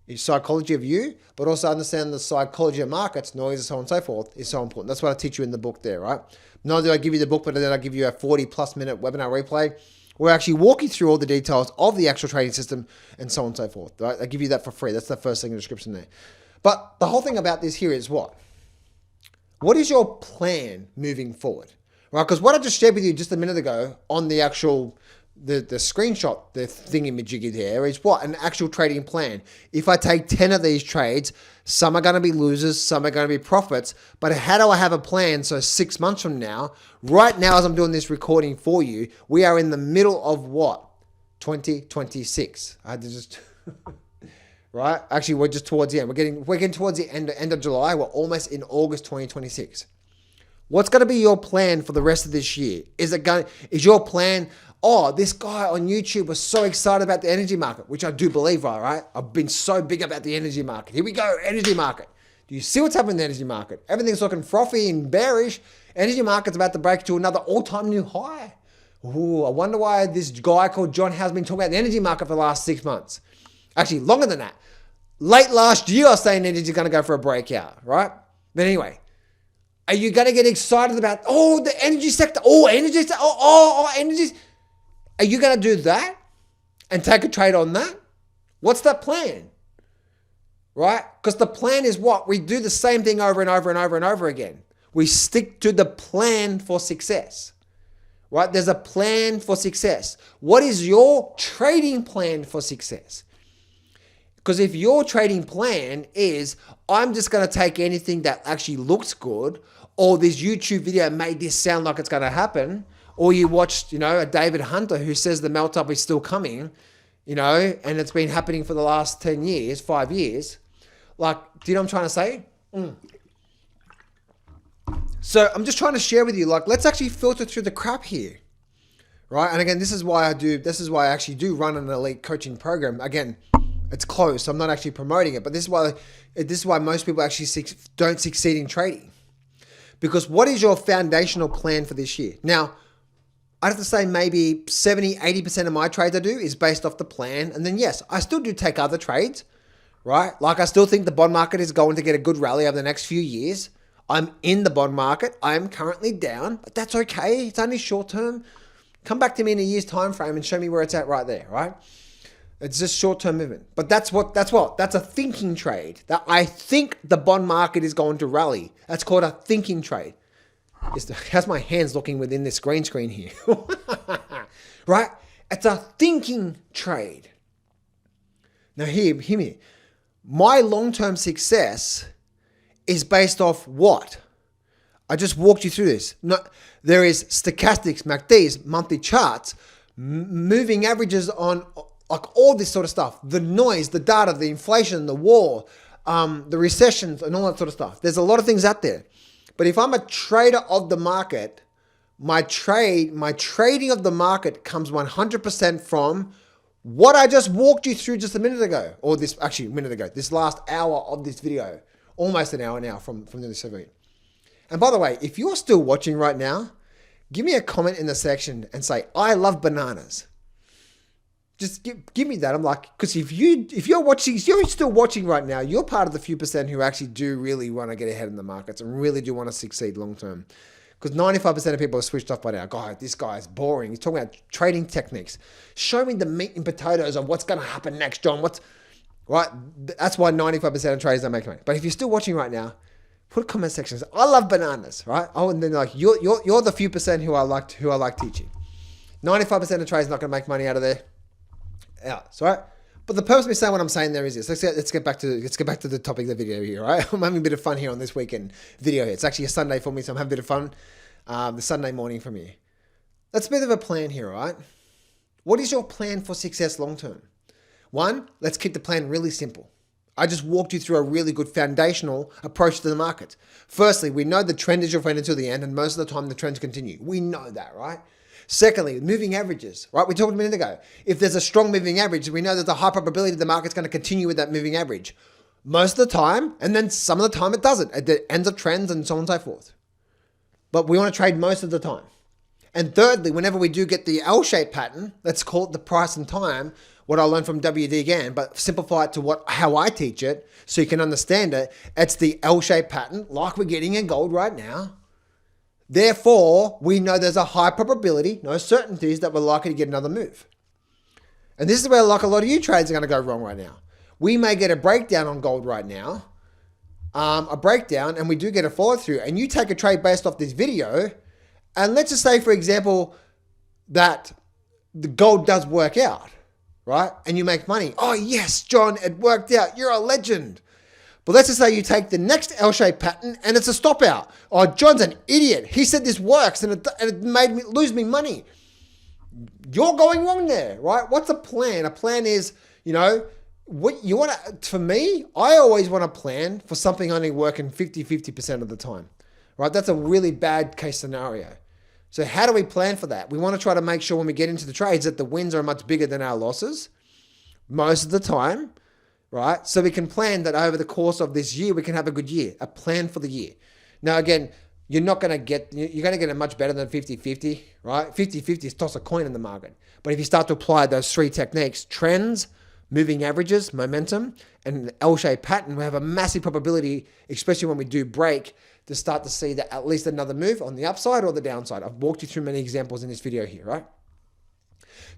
A: the psychology of you, but also understand the psychology of markets, noise, so on and so forth, is so important. That's what I teach you in the book there, right? Not only do I give you the book, but then I give you a 40+ minute webinar replay where I actually walk you through all the details of the actual trading system and so on and so forth, right? I give you that for free. That's the first thing in the description there. But the whole thing about this here is what? What is your plan moving forward, right? Because what I just shared with you just a minute ago on the actual the screenshot, the thingy-majiggy there is what? An actual trading plan. If I take 10 of these trades, some are going to be losers, some are going to be profits. But how do I have a plan? So 6 months from now, right now as I'm doing this recording for you, we are in the middle of what? 2026. I had to just... right? Actually, we're just towards the end. We're getting towards the end of July. We're almost in August 2026. What's going to be your plan for the rest of this year? Is your plan, oh, this guy on YouTube was so excited about the energy market, which I do believe, right? I've been so big about the energy market. Here we go, energy market. Do you see what's happening in the energy market? Everything's looking frothy and bearish. Energy market's about to break to another all-time new high. Ooh, I wonder why this guy called John has been talking about the energy market for the last 6 months. Actually, longer than that. Late last year, I was saying energy is going to go for a breakout, right? But anyway, are you going to get excited about, oh, the energy sector, energy. Are you going to do that and take a trade on that? What's that plan? Right? Because the plan is what? We do the same thing over and over and over and over again. We stick to the plan for success. Right? There's a plan for success. What is your trading plan for success? Because if your trading plan is, I'm just going to take anything that actually looks good, or this YouTube video made this sound like it's going to happen, or you watched, a David Hunter who says the melt up is still coming, and it's been happening for the last 10 years, 5 years. Like, do you know what I'm trying to say? So I'm just trying to share with you, let's actually filter through the crap here, right? And again, this is why I actually do run an elite coaching program. Again, it's closed, so I'm not actually promoting it, but this is why most people actually don't succeed in trading. Because what is your foundational plan for this year? Now, I'd have to say maybe 70, 80% of my trades I do is based off the plan. And then yes, I still do take other trades, right? Like I still think the bond market is going to get a good rally over the next few years. I'm in the bond market. I am currently down, but that's okay. It's only short term. Come back to me in a year's time frame and show me where it's at right there, right? It's just short-term movement. But that's a thinking trade. That I think the bond market is going to rally. That's called a thinking trade. How's my hands looking within this green screen here? Right? It's a thinking trade. Now hear me. My long-term success is based off what? I just walked you through this. No, there is stochastics, MACDs, monthly charts, moving averages on like all this sort of stuff. The noise, the data, the inflation, the war, the recessions and all that sort of stuff. There's a lot of things out there. But if I'm a trader of the market, my trading of the market comes 100% from what I just walked you through just a minute ago, or this last hour of this video, almost an hour now from the segment. And by the way, if you're still watching right now, give me a comment in the section and say, I love bananas. Just give me that. I'm like, because if you're still watching right now, you're part of the few percent who actually do really want to get ahead in the markets and really do want to succeed long term. Because 95% of people are switched off by now. God, this guy is boring. He's talking about trading techniques. Show me the meat and potatoes of what's going to happen next, John. Right? That's why 95% of traders don't make money. But if you're still watching right now, put a comment section. I love bananas, right? Oh, and then like you're the few percent who I like teaching. 95% of traders not going to make money out of there. Yeah, right? But the purpose of me saying what I'm saying there is this. Let's get back to the topic of the video here, right? I'm having a bit of fun here on this weekend video here. It's actually a Sunday for me, so I'm having a bit of fun the Sunday morning for me. That's a bit of a plan here, right? What is your plan for success long term? One, let's keep the plan really simple. I just walked you through a really good foundational approach to the market. Firstly, we know the trend is your friend until the end, and most of the time the trends continue. We know that, right? Secondly, moving averages, right? We talked a minute ago. If there's a strong moving average, we know there's a high probability the market's going to continue with that moving average. Most of the time, and then some of the time it doesn't. It ends up trends and so on and so forth. But we want to trade most of the time. And thirdly, whenever we do get the L-shaped pattern, let's call it the price and time, what I learned from WD again, but simplify it to how I teach it so you can understand it. It's the L-shaped pattern like we're getting in gold right now. Therefore, we know there's a high probability, no certainties, that we're likely to get another move. And this is where like a lot of you trades are going to go wrong right now. We may get a breakdown on gold right now, and we do get a follow through, and you take a trade based off this video, and let's just say, for example, that the gold does work out, right? And you make money. Oh yes, John, it worked out. You're a legend. But let's just say you take the next L-shaped pattern and it's a stop out. Oh, John's an idiot. He said this works and it made me lose me money. You're going wrong there, right? What's a plan? A plan is, what you want to, for me, I always want to plan for something only working 50% of the time, right? That's a really bad case scenario. So how do we plan for that? We want to try to make sure when we get into the trades that the wins are much bigger than our losses most of the time. Right? So we can plan that over the course of this year, we can have a good year, a plan for the year. Now, again, you're going to get it much better than 50-50, right? 50-50 is toss a coin in the market. But if you start to apply those three techniques, trends, moving averages, momentum, and the L-shaped pattern, we have a massive probability, especially when we do break, to start to see that at least another move on the upside or the downside. I've walked you through many examples in this video here, right?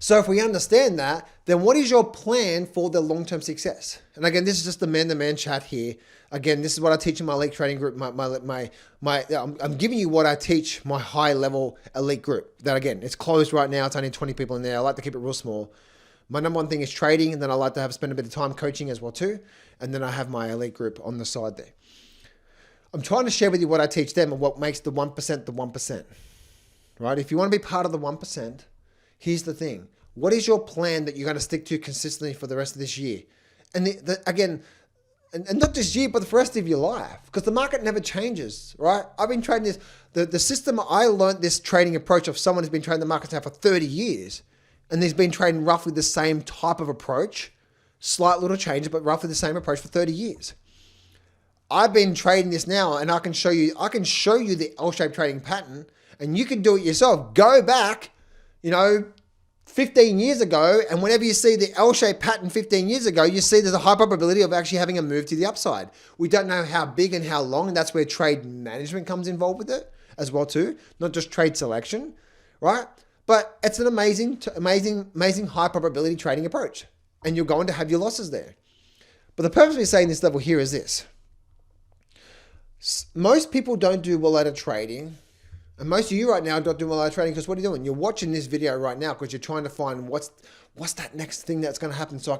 A: So if we understand that, then what is your plan for the long-term success? And again, this is just the man-to-man chat here. Again, this is what I teach in my elite trading group. I'm giving you what I teach my high-level elite group. That again, it's closed right now. It's only 20 people in there. I like to keep it real small. My number one thing is trading, and then I like to spend a bit of time coaching as well too. And then I have my elite group on the side there. I'm trying to share with you what I teach them and what makes the 1% the 1%. Right? If you want to be part of the 1%, here's the thing. What is your plan that you're going to stick to consistently for the rest of this year? And again, not just year, but for the rest of your life, because the market never changes, right? I've been trading this. The system, I learned this trading approach of someone who's been trading the markets now for 30 years, and he's been trading roughly the same type of approach, slight little changes, but roughly the same approach for 30 years. I've been trading this now, and I can show you the L-shaped trading pattern, and you can do it yourself. Go back, 15 years ago, and whenever you see the L-shaped pattern 15 years ago, you see there's a high probability of actually having a move to the upside. We don't know how big and how long, and that's where trade management comes involved with it as well too, not just trade selection, right? But it's an amazing high probability trading approach, and you're going to have your losses there. But the purpose of me saying this level here is this. Most people don't do well at trading And most of you right now are not doing a lot of trading because what are you doing? You're watching this video right now because you're trying to find what's that next thing that's going to happen so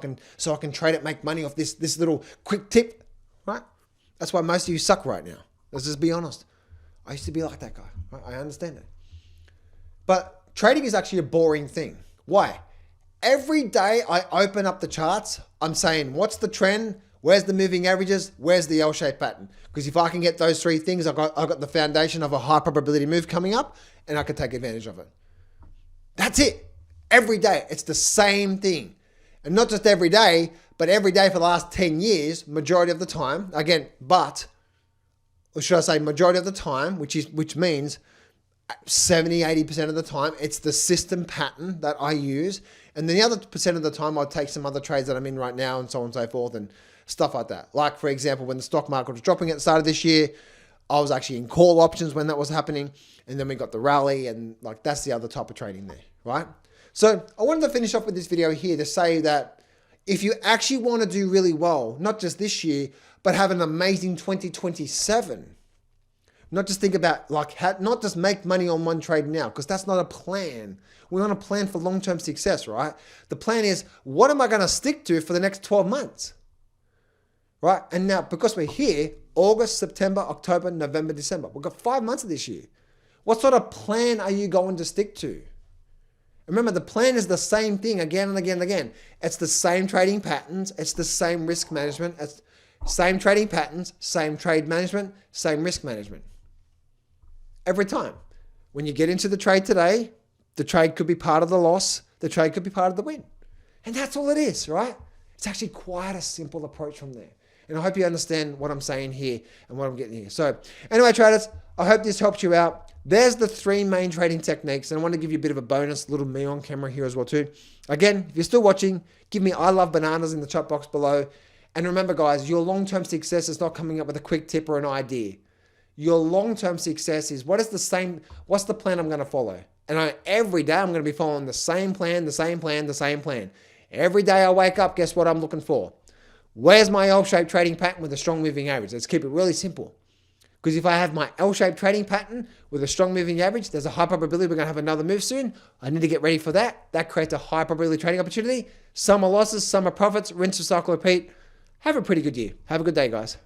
A: I can trade it, make money off this little quick tip, right? That's why most of you suck right now. Let's just be honest. I used to be like that guy. Right? I understand it. But trading is actually a boring thing. Why? Every day I open up the charts, I'm saying, what's the trend? Where's the moving averages? Where's the L-shaped pattern? Because if I can get those three things, I've got the foundation of a high probability move coming up and I can take advantage of it. That's it. Every day, it's the same thing. And not just every day, but every day for the last 10 years, majority of the time, again, or should I say majority of the time, which means 70, 80% of the time, it's the system pattern that I use. And then the other percent of the time, I'll take some other trades that I'm in right now and so on and so forth and stuff like that. Like, for example, when the stock market was dropping at the start of this year, I was actually in call options when that was happening. And then we got the rally and like that's the other type of trading there, right? So I wanted to finish off with this video here to say that if you actually want to do really well, not just this year, but have an amazing 2027, not just think about not just make money on one trade now, because that's not a plan. We want a plan for long-term success, right? The plan is, what am I going to stick to for the next 12 months? Right? And now, because we're here, August, September, October, November, December. We've got 5 months of this year. What sort of plan are you going to stick to? Remember, the plan is the same thing again and again and again. It's the same trading patterns. It's the same risk management. It's same trading patterns, same trade management, same risk management. Every time. When you get into the trade today, the trade could be part of the loss. The trade could be part of the win. And that's all it is, right? It's actually quite a simple approach from there. And I hope you understand what I'm saying here and what I'm getting here. So anyway, traders, I hope this helped you out. There's the 3 main trading techniques. And I want to give you a bit of a bonus, little me on camera here as well too. Again, if you're still watching, give me I love bananas in the chat box below. And remember guys, your long-term success is not coming up with a quick tip or an idea. Your long-term success is what's the plan I'm going to follow? And every day I'm going to be following the same plan, the same plan, the same plan. Every day I wake up, guess what I'm looking for? Where's my L-shaped trading pattern with a strong moving average? Let's keep it really simple. Because if I have my L-shaped trading pattern with a strong moving average, there's a high probability we're going to have another move soon. I need to get ready for that. That creates a high probability trading opportunity. Some are losses, some are profits. Rinse, recycle, repeat. Have a pretty good year. Have a good day, guys.